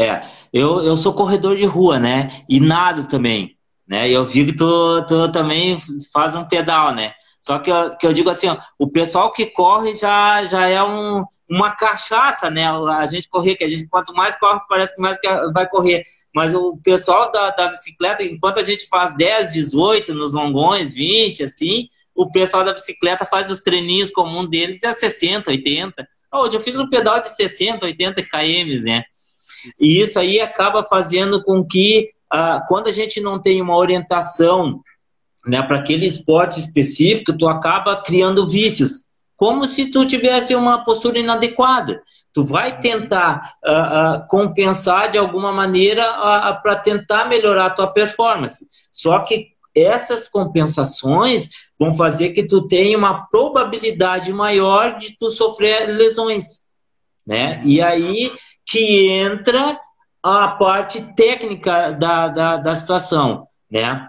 Eu sou corredor de rua, né? E nado também, né? Eu vi que tu também faz um pedal, né? Só que eu digo assim, ó, o pessoal que corre já é uma cachaça, né? A gente correr, que a gente quanto mais corre, parece que mais que vai correr. Mas o pessoal da bicicleta, enquanto a gente faz 10, 18 nos longões, 20, assim, o pessoal da bicicleta faz os treininhos comuns deles a 60, 80. Hoje eu fiz um pedal de 60, 80 km, né? E isso aí acaba fazendo com que, quando a gente não tem uma orientação, né, para aquele esporte específico, tu acaba criando vícios. Como se tu tivesse uma postura inadequada. Tu vai tentar compensar de alguma maneira para tentar melhorar a tua performance. Só que essas compensações vão fazer que tu tenha uma probabilidade maior de tu sofrer lesões, né? E aí que entra a parte técnica da situação, né?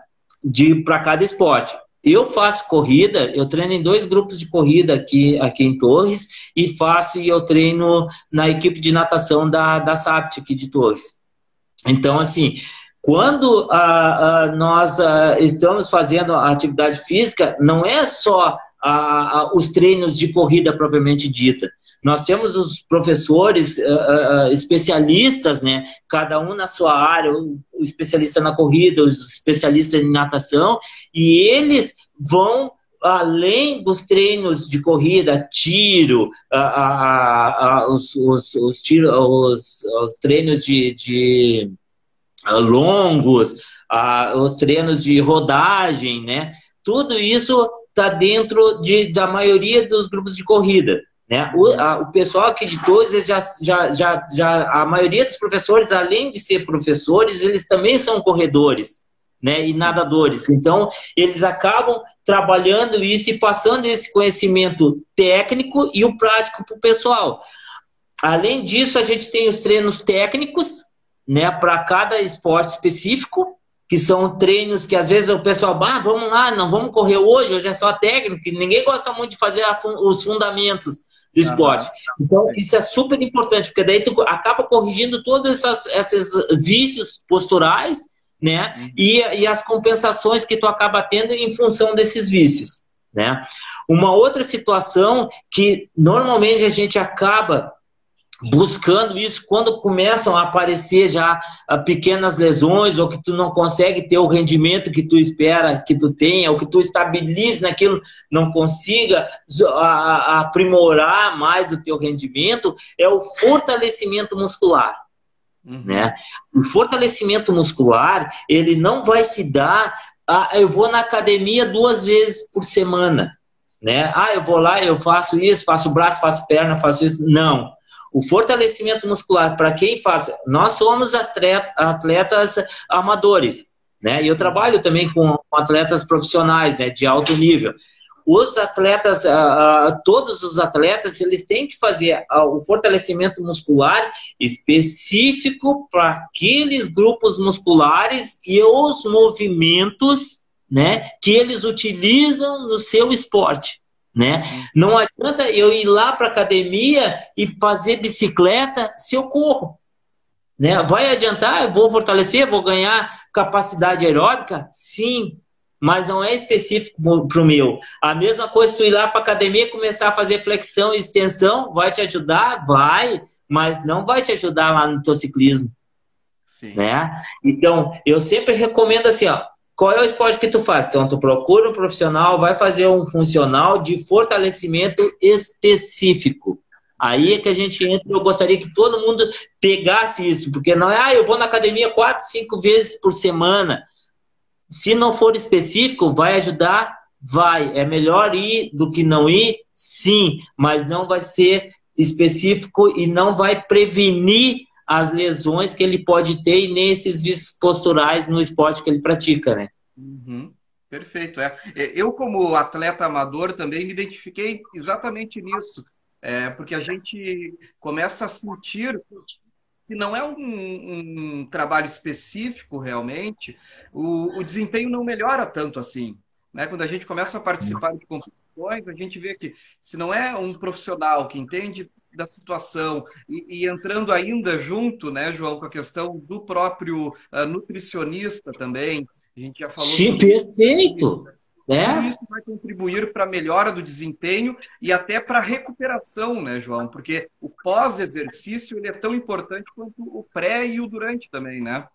Para cada esporte. Eu faço corrida, eu treino em 2 grupos de corrida aqui em Torres e eu treino na equipe de natação da SAPT aqui de Torres. Então, assim, quando nós estamos fazendo a atividade física, não é só os treinos de corrida propriamente dita. Nós temos os professores especialistas, né? Cada um na sua área, o especialista na corrida, o especialista em natação, e eles vão, além dos treinos de corrida, tiro, os treinos de longos, os treinos de rodagem, né? Tudo isso está dentro da maioria dos grupos de corrida. Né? O pessoal aqui de todos, a maioria dos professores, além de ser professores, eles também são corredores, né? E nadadores. Então, eles acabam trabalhando isso e passando esse conhecimento técnico e o prático para o pessoal. Além disso, a gente tem os treinos técnicos, né, para cada esporte específico, que são treinos que às vezes o pessoal, vamos lá, não vamos correr hoje é só técnico, ninguém gosta muito de fazer os fundamentos do esporte. Então, isso é super importante, porque daí tu acaba corrigindo todos esses vícios posturais, né, e as compensações que tu acaba tendo em função desses vícios, né. Uma outra situação que normalmente a gente acaba buscando isso quando começam a aparecer já pequenas lesões ou que tu não consegue ter o rendimento que tu espera que tu tenha, ou que tu estabilize naquilo, não consiga aprimorar mais o teu rendimento, é o fortalecimento muscular. Né? O fortalecimento muscular, ele não vai se dar, eu vou na academia 2 vezes por semana, né? Eu vou lá, eu faço isso, faço braço, faço perna, faço isso. Não. O fortalecimento muscular, para quem faz... Nós somos atletas amadores, né? E eu trabalho também com atletas profissionais, né, de alto nível. Os atletas, todos os atletas, eles têm que fazer o fortalecimento muscular específico para aqueles grupos musculares e os movimentos, né, que eles utilizam no seu esporte. né? Não adianta eu ir lá para academia e fazer bicicleta se eu corro, né? Vai adiantar? Eu vou fortalecer, vou ganhar capacidade aeróbica? Sim, mas não é específico para o meu. A mesma coisa, tu ir lá para academia e começar a fazer flexão e extensão, vai te ajudar? Vai, mas não vai te ajudar lá no teu ciclismo. Sim. Né? Então, eu sempre recomendo assim, ó, qual é o esporte que tu faz? Então, tu procura um profissional, vai fazer um funcional de fortalecimento específico. Aí é que a gente entra, eu gostaria que todo mundo pegasse isso, porque não é, eu vou na academia 4, 5 vezes por semana. Se não for específico, vai ajudar? Vai. É melhor ir do que não ir? Sim, mas não vai ser específico e não vai prevenir as lesões que ele pode ter e nem esses vícios posturais no esporte que ele pratica, né? Uhum. Perfeito. Eu, como atleta amador, também me identifiquei exatamente nisso. Porque a gente começa a sentir que não é um trabalho específico realmente, o desempenho não melhora tanto assim. Né? Quando a gente começa a participar de competições, a gente vê que se não é um profissional que entende da situação e entrando ainda junto, né, João, com a questão do próprio nutricionista também, a gente já falou Sim, sobre perfeito! Tudo isso vai contribuir para a melhora do desempenho e até para a recuperação, né, João? Porque o pós-exercício ele é tão importante quanto o pré e o durante também, né?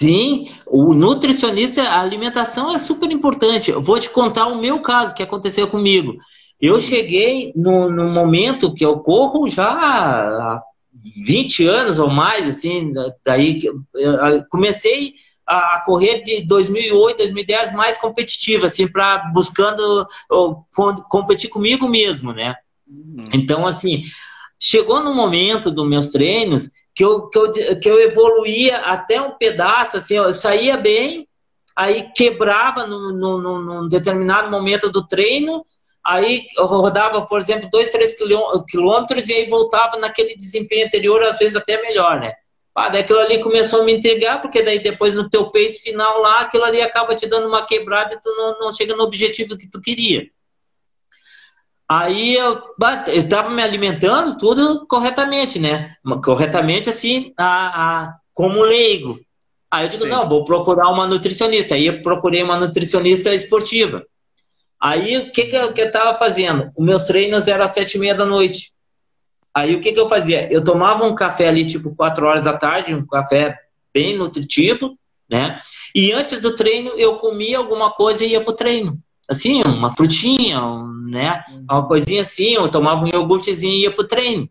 Sim, o nutricionista, a alimentação é super importante. Eu vou te contar o meu caso, que aconteceu comigo. Eu cheguei no momento que eu corro já há 20 anos ou mais, assim, daí eu comecei a correr de 2008, 2010 mais competitiva, assim, buscando competir comigo mesmo, né? Então, assim, chegou no momento dos meus treinos que eu evoluía até um pedaço, assim, eu saía bem, aí quebrava num determinado momento do treino, aí eu rodava, por exemplo, 2, 3 quilômetros e aí voltava naquele desempenho anterior, às vezes até melhor, né? Daí aquilo ali começou a me intrigar, porque daí depois no teu pace final lá, aquilo ali acaba te dando uma quebrada e tu não chega no objetivo que tu queria. Aí eu estava me alimentando tudo corretamente, né? Corretamente assim, como leigo. Aí eu digo, Sim. Não, vou procurar uma nutricionista. Aí eu procurei uma nutricionista esportiva. Aí o que eu estava fazendo? Os meus treinos eram às 7h30 da noite. Aí o que eu fazia? Eu tomava um café ali, tipo 4 horas da tarde, um café bem nutritivo, né? E antes do treino eu comia alguma coisa e ia pro treino. Assim, uma frutinha, né? Uma coisinha assim, eu tomava um iogurtezinho e ia pro treino.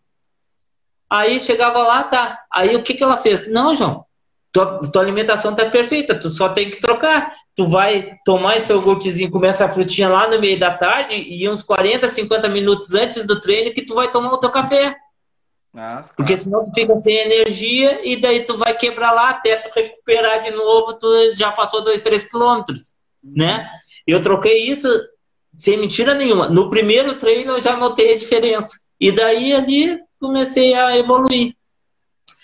Aí chegava lá, tá. Aí o que ela fez? Não, João, tua alimentação tá perfeita, tu só tem que trocar. Tu vai tomar esse iogurtezinho, comer essa frutinha lá no meio da tarde e uns 40, 50 minutos antes do treino que tu vai tomar o teu café. Porque senão tu fica sem energia e daí tu vai quebrar lá até tu recuperar de novo, tu já passou 2, 3 quilômetros, né? Eu troquei isso sem mentira nenhuma. No primeiro treino eu já notei a diferença. E daí ali comecei a evoluir.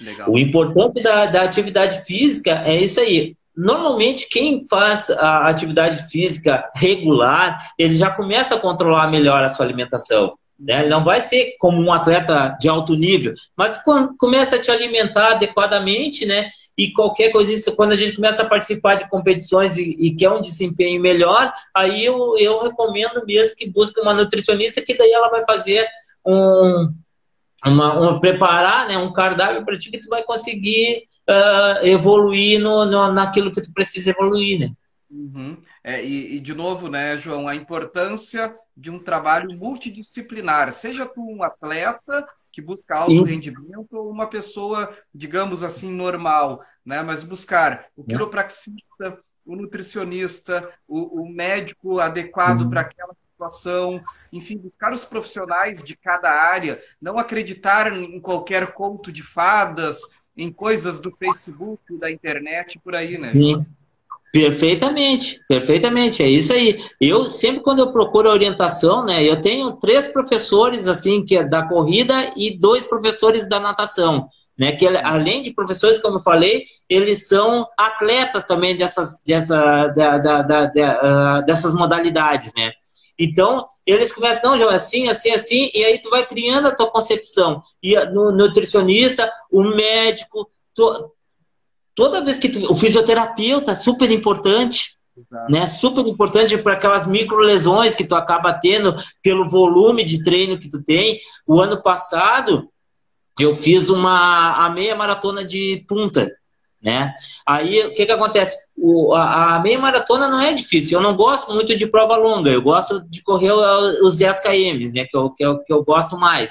Legal. O importante da atividade física é isso aí. Normalmente quem faz a atividade física regular, ele já começa a controlar melhor a sua alimentação. Né? Ele não vai ser como um atleta de alto nível, mas quando começa a te alimentar adequadamente, né? E qualquer coisa, quando a gente começa a participar de competições e quer um desempenho melhor, aí eu recomendo mesmo que busque uma nutricionista, que daí ela vai fazer preparar, né, um cardápio para ti que tu vai conseguir evoluir naquilo que tu precisa evoluir, né? Uhum. E de novo, né, João, a importância de um trabalho multidisciplinar, seja tu um atleta que busca alto rendimento ou uma pessoa, digamos assim, normal, né? Mas buscar o quiropraxista, o nutricionista, o médico adequado para aquela situação, enfim, buscar os profissionais de cada área, não acreditar em qualquer conto de fadas, em coisas do Facebook, da internet, por aí, né, João? Sim. Perfeitamente, perfeitamente, é isso aí. Eu sempre quando eu procuro orientação, né, eu tenho 3 professores assim que é da corrida e 2 professores da natação, né, que além de professores, como eu falei, eles são atletas também dessas modalidades, né. Então, eles começam, não, João, assim, assim, assim, e aí tu vai criando a tua concepção. E no nutricionista, o médico, toda vez que o fisioterapeuta é super importante, né? Super importante para aquelas microlesões que tu acaba tendo pelo volume de treino que tu tem. O ano passado eu fiz a meia maratona de Punta, né? Aí o que acontece? A meia maratona não é difícil. Eu não gosto muito de prova longa. Eu gosto de correr os 10 km, né? Que eu gosto mais.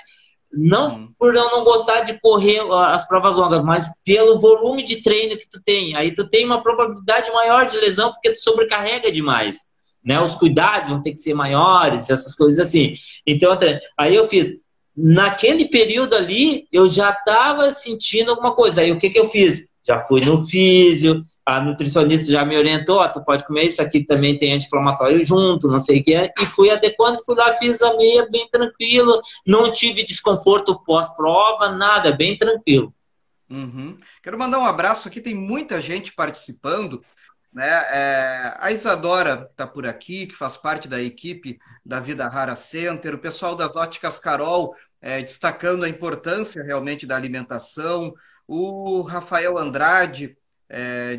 Não por eu não gostar de correr as provas longas, mas pelo volume de treino que tu tem. Aí tu tem uma probabilidade maior de lesão porque tu sobrecarrega demais, né? Os cuidados vão ter que ser maiores, essas coisas assim. Então, aí eu fiz. Naquele período ali, eu já estava sentindo alguma coisa. Aí o que eu fiz? Já fui no físio, a nutricionista já me orientou, tu pode comer isso aqui, também tem anti-inflamatório junto, não sei o que é, e fui adequando, fui lá, fiz a meia bem tranquilo, não tive desconforto pós-prova, nada, bem tranquilo. Quero mandar um abraço aqui, tem muita gente participando, né? A Isadora está por aqui, que faz parte da equipe da Vida Rara Center, o pessoal das Óticas Carol destacando a importância realmente da alimentação, o Rafael Andrade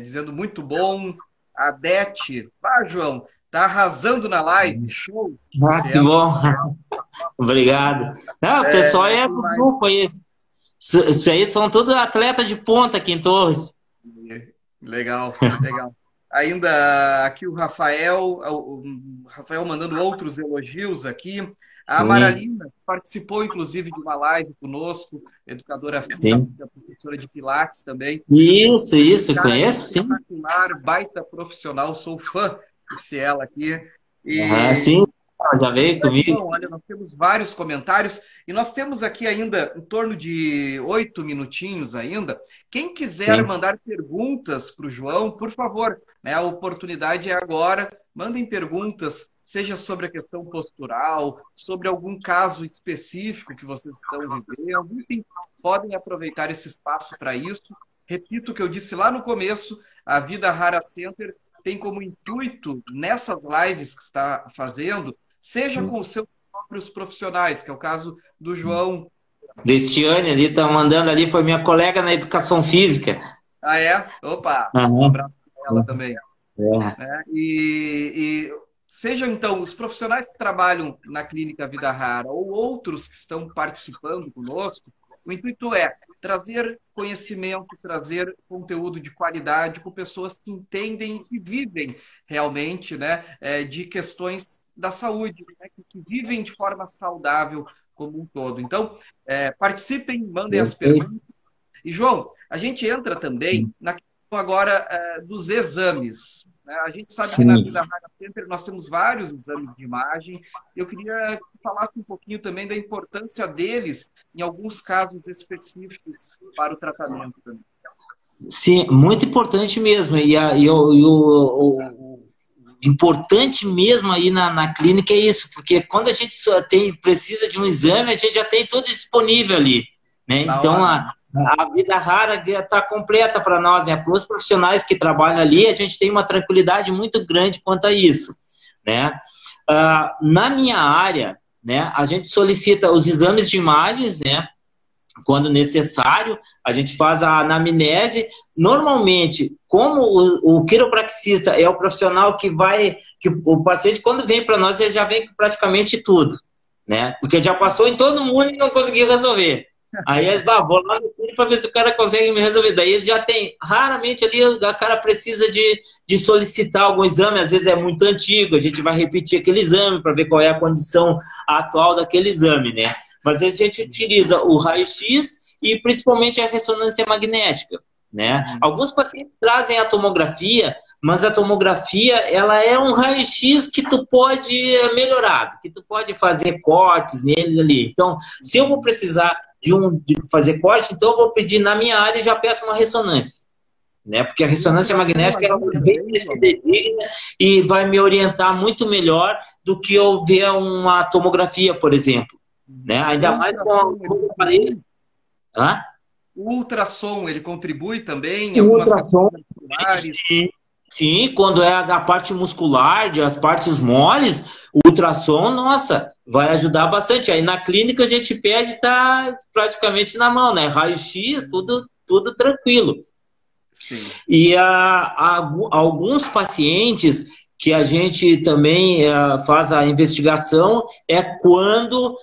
dizendo muito bom, a Beth, João, tá arrasando na live, show! Que bom, obrigado. Não, o pessoal é pro grupo aí, isso aí são todos atletas de ponta aqui em Torres. Legal, legal. Ainda aqui o Rafael mandando outros elogios aqui. A Maralina participou, inclusive, de uma live conosco, educadora física, professora de Pilates também. Isso, conheço, sim. Baita profissional, sou fã desse ela aqui. Sim, já veio comigo. Bom, olha, nós temos vários comentários e nós temos aqui ainda em torno de 8 minutinhos ainda. Quem quiser mandar perguntas para o João, por favor, né, a oportunidade é agora. Mandem perguntas, seja sobre a questão postural, sobre algum caso específico que vocês estão vivendo. Enfim, podem aproveitar esse espaço para isso. Repito o que eu disse lá no começo, a Vida Rara Center tem como intuito, nessas lives que está fazendo, seja com os seus próprios profissionais, que é o caso do João. Cristiane ali está mandando ali, foi minha colega na educação física. Ah, é? Opa! Um abraço para ela também. E sejam, então, os profissionais que trabalham na Clínica Vida Rara ou outros que estão participando conosco, o intuito é trazer conhecimento, trazer conteúdo de qualidade com pessoas que entendem e vivem realmente, né, de questões da saúde, né, que vivem de forma saudável como um todo. Então, participem, mandem as perguntas. E, João, a gente entra também na questão agora dos exames. A gente sabe que na Vida Rara Center nós temos vários exames de imagem. Eu queria que falasse um pouquinho também da importância deles em alguns casos específicos para o tratamento também. Sim, muito importante mesmo. E o importante mesmo aí na clínica é isso, porque quando a gente precisa de um exame, a gente já tem tudo disponível ali, né? Então, a Vida Rara está completa para nós, né? Para os profissionais que trabalham ali, a gente tem uma tranquilidade muito grande quanto a isso, né? Na minha área, né, a gente solicita os exames de imagens, né? Quando necessário, a gente faz a anamnese. Normalmente, como o quiropraxista é o profissional que o paciente, quando vem para nós, ele já vem com praticamente tudo, né? Porque já passou em todo mundo e não conseguiu resolver. Aí ele vou lá no clube para ver se o cara consegue me resolver. Daí ele já tem, raramente ali o cara precisa de solicitar algum exame, às vezes é muito antigo, a gente vai repetir aquele exame para ver qual é a condição atual daquele exame, né? Mas a gente utiliza o raio-x e principalmente a ressonância magnética, né? Alguns pacientes trazem a tomografia, mas a tomografia ela é um raio-x que tu pode melhorar, que tu pode fazer cortes nele ali. Então, se eu vou precisar de fazer corte, então eu vou pedir na minha área e já peço uma ressonância, né? Porque a ressonância magnética ela é bem fidedigna e vai me orientar muito melhor do que eu ver uma tomografia, por exemplo, né? Ainda mais com aparelhos. O ultrassom, ele contribui também em o algumas ultrassom, Sim, quando é da parte muscular, das partes moles, o ultrassom, nossa, vai ajudar bastante. Aí na clínica a gente pede, tá praticamente na mão, né? Raio-X, tudo tranquilo. Sim. E alguns pacientes que a gente também faz a investigação é quando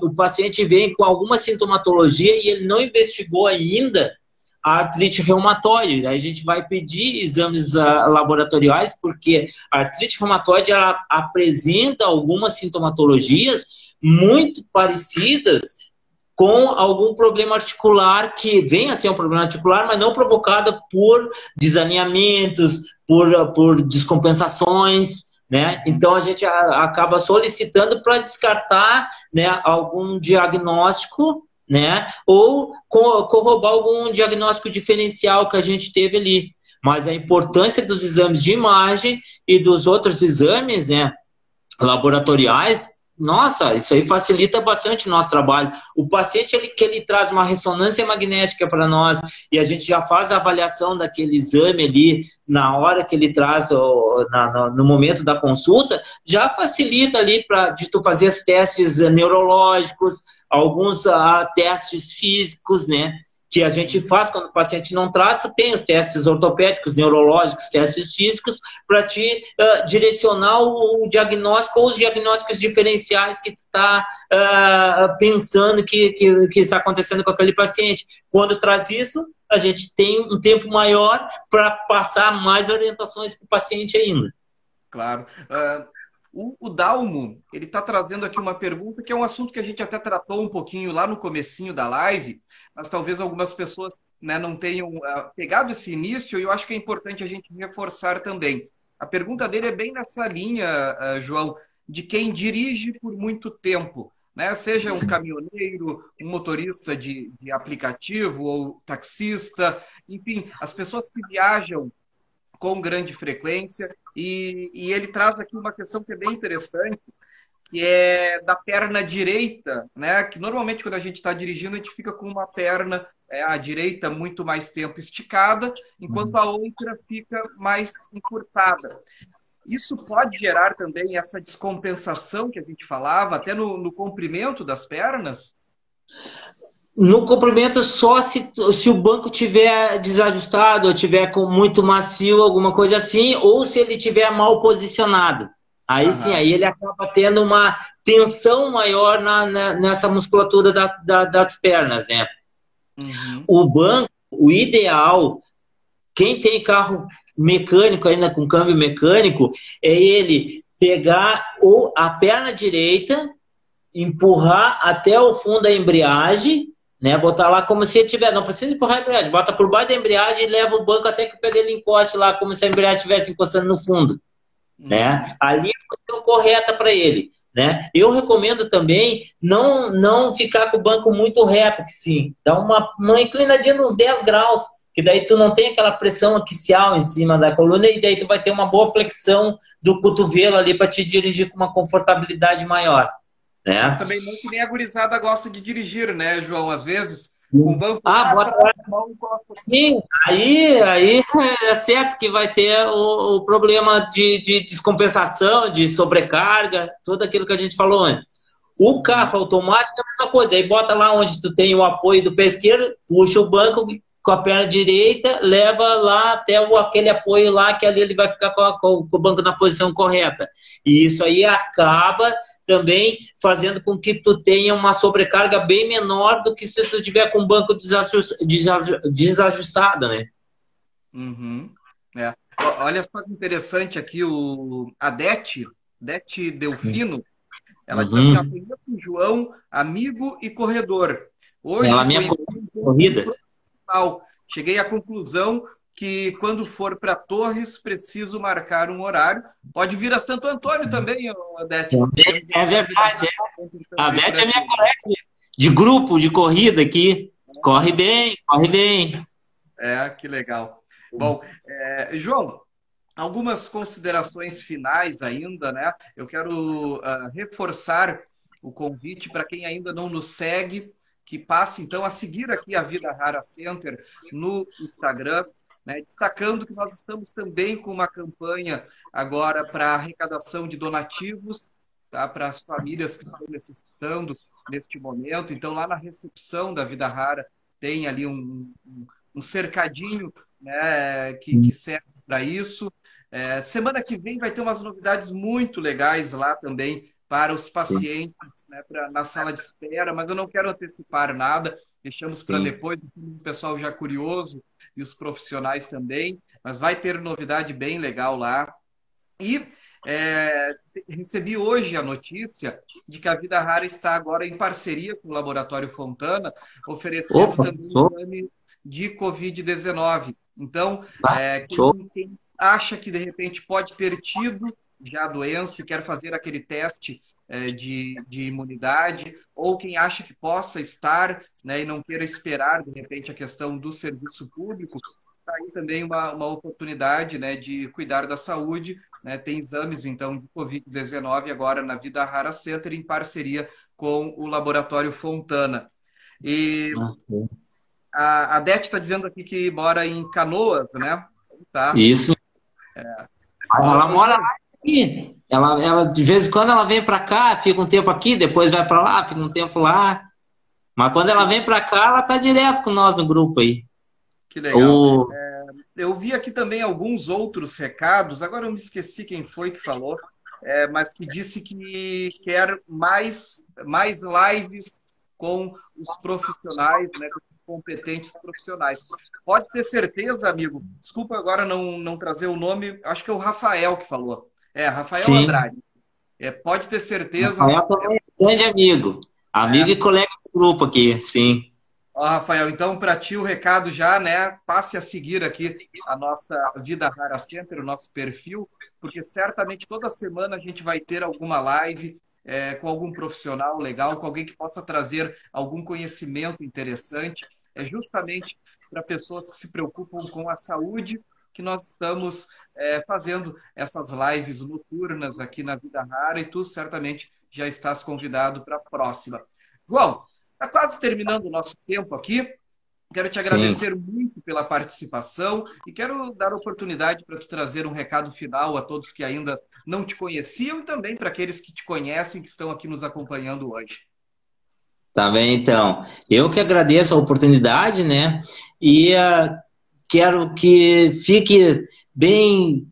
o paciente vem com alguma sintomatologia e ele não investigou ainda a artrite reumatoide. Aí a gente vai pedir exames laboratoriais, porque a artrite reumatoide ela apresenta algumas sintomatologias muito parecidas com algum problema articular que venha a ser um problema articular, mas não provocado por desalinhamentos, por descompensações, né? Então a gente acaba solicitando para descartar, né, algum diagnóstico, né, ou corroborar algum diagnóstico diferencial que a gente teve ali. Mas a importância dos exames de imagem e dos outros exames, né, laboratoriais, nossa, isso aí facilita bastante o nosso trabalho. O paciente, ele traz uma ressonância magnética para nós e a gente já faz a avaliação daquele exame ali na hora que ele traz, no momento da consulta, já facilita ali de tu fazer os testes neurológicos, alguns testes físicos, né? Que a gente faz quando o paciente não traz, tu tem os testes ortopédicos, neurológicos, testes físicos, para te direcionar o diagnóstico ou os diagnósticos diferenciais que tu está pensando que está acontecendo com aquele paciente. Quando traz isso, a gente tem um tempo maior para passar mais orientações para o paciente ainda. Claro. O Dalmo, ele está trazendo aqui uma pergunta que é um assunto que a gente até tratou um pouquinho lá no comecinho da live, mas talvez algumas pessoas, né, não tenham pegado esse início e eu acho que é importante a gente reforçar também. A pergunta dele é bem nessa linha, João, de quem dirige por muito tempo, né? Seja um caminhoneiro, um motorista de aplicativo ou taxista, enfim, as pessoas que viajam com grande frequência, e ele traz aqui uma questão que é bem interessante, que é da perna direita, né? Que normalmente quando a gente está dirigindo, a gente fica com uma perna, a direita, muito mais tempo esticada, enquanto a outra fica mais encurtada. Isso pode gerar também essa descompensação que a gente falava, até no comprimento das pernas? No comprimento, só se o banco tiver desajustado, ou tiver com muito macio, alguma coisa assim, ou se ele tiver mal posicionado. Aí sim, aí ele acaba tendo uma tensão maior nessa musculatura das pernas, né? Uhum. O banco, o ideal, quem tem carro mecânico ainda com câmbio mecânico, é ele pegar a perna direita, empurrar até o fundo da embreagem, né? Botar lá como se ele tiver, não precisa empurrar a embreagem, bota por baixo da embreagem e leva o banco até que o pé dele encoste lá, como se a embreagem estivesse encostando no fundo, né? Ali é a posição correta para ele, né? Eu recomendo também não ficar com o banco muito reto, que sim, dá uma inclinadinha nos 10 graus, que daí tu não tem aquela pressão axial em cima da coluna e daí tu vai ter uma boa flexão do cotovelo ali para te dirigir com uma confortabilidade maior. Né? Mas também não que nem a gurizada gosta de dirigir, né, João? Às vezes, com o banco... Sim, aí é certo que vai ter o problema de descompensação, de sobrecarga, tudo aquilo que a gente falou antes. O carro automático é a mesma coisa. Aí bota lá onde tu tem o apoio do pé esquerdo, puxa o banco com a perna direita, leva lá até aquele apoio lá, que ali ele vai ficar com o banco na posição correta. E isso aí acaba também fazendo com que tu tenha uma sobrecarga bem menor do que se tu tiver com o banco desajustado, né? Uhum. É. Olha só que interessante aqui, a Dete Delfino, ela diz assim, conheço o João, amigo e corredor. Hoje, ela minha corrida. Cheguei à conclusão que quando for para Torres, preciso marcar um horário. Pode vir a Santo Antônio também, Adete. É verdade. A Adete é minha colega de grupo, de corrida aqui. Corre bem, corre bem. Que legal. Bom, João, algumas considerações finais ainda, né? Eu quero reforçar o convite para quem ainda não nos segue, que passe, então, a seguir aqui a Vida Rara Center no Instagram. né? Destacando que nós estamos também com uma campanha agora para arrecadação de donativos, tá? Para as famílias que estão necessitando neste momento. Então, lá na recepção da Vida Rara, tem ali um cercadinho, né, que serve para isso. Semana que vem vai ter umas novidades muito legais lá também para os pacientes, né, na sala de espera, mas eu não quero antecipar nada, deixamos para depois, o pessoal já curioso e os profissionais também, mas vai ter novidade bem legal lá. E recebi hoje a notícia de que a Vida Rara está agora em parceria com o Laboratório Fontana, oferecendo também exame de Covid-19. Então, quem acha que de repente pode ter tido já a doença e quer fazer aquele teste de imunidade, ou quem acha que possa estar, né, e não queira esperar de repente a questão do serviço público, está aí também uma oportunidade, né, de cuidar da saúde, né? Tem exames então de Covid-19 agora na Vida Rara Center em parceria com o Laboratório Fontana. E a Dete está dizendo aqui que mora em Canoas, né? Tá. Isso. Ela mora aqui. Ela, de vez em quando, ela vem para cá, fica um tempo aqui, depois vai para lá, fica um tempo lá. Mas quando ela vem para cá, ela tá direto com nós no grupo aí. Que legal. Eu vi aqui também alguns outros recados, agora eu me esqueci quem foi que falou, mas que disse que quer mais lives com os profissionais, né, com os competentes profissionais. Pode ter certeza, amigo, desculpa agora não trazer o nome, acho que é o Rafael que falou. Rafael Sim. Andrade. Pode ter certeza. Rafael também é grande amigo. Amigo e colega do grupo aqui, sim. Ó, Rafael, então para ti o recado já, né? Passe a seguir aqui a nossa Vida Rara Center, o nosso perfil, porque certamente toda semana a gente vai ter alguma live com algum profissional legal, com alguém que possa trazer algum conhecimento interessante. É justamente para pessoas que se preocupam com a saúde que nós estamos fazendo essas lives noturnas aqui na Vida Rara, e tu certamente já estás convidado para a próxima. João, está quase terminando o nosso tempo aqui. Quero te agradecer muito pela participação e quero dar oportunidade para tu trazer um recado final a todos que ainda não te conheciam e também para aqueles que te conhecem, que estão aqui nos acompanhando hoje. Tá bem, então. Eu que agradeço a oportunidade, né? E quero que fique bem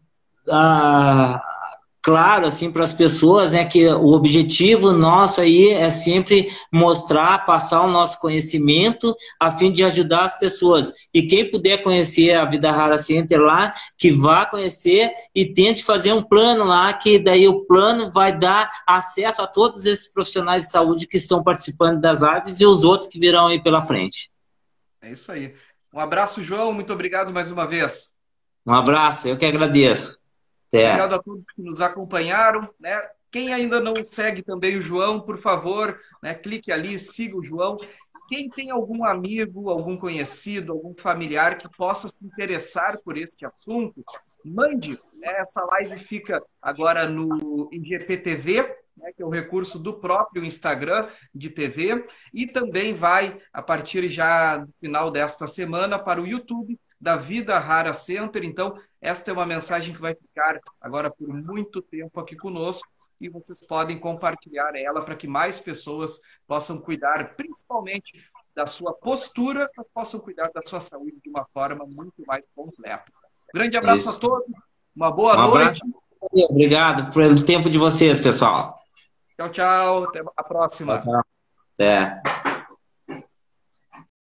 claro assim para as pessoas, né, que o objetivo nosso aí é sempre mostrar, passar o nosso conhecimento a fim de ajudar as pessoas. E quem puder conhecer a Vida Rara Center lá, que vá conhecer e tente fazer um plano lá, que daí o plano vai dar acesso a todos esses profissionais de saúde que estão participando das lives e os outros que virão aí pela frente. É isso aí. Um abraço, João. Muito obrigado mais uma vez. Um abraço. Eu que agradeço. Até. Obrigado a todos que nos acompanharam, né? Quem ainda não segue também o João, por favor, né, clique ali, siga o João. Quem tem algum amigo, algum conhecido, algum familiar que possa se interessar por este assunto, mande, né? Essa live fica agora no IGPTV, né, que é o recurso do próprio Instagram de TV, e também vai, a partir já do final desta semana, para o YouTube da Vida Rara Center. Então, esta é uma mensagem que vai ficar agora por muito tempo aqui conosco e vocês podem compartilhar ela para que mais pessoas possam cuidar, principalmente da sua postura, mas possam cuidar da sua saúde de uma forma muito mais completa. Grande abraço a todos, uma boa noite. Obrigado pelo tempo de vocês, pessoal. Tchau, tchau. Até a próxima. Tchau, tchau. Até.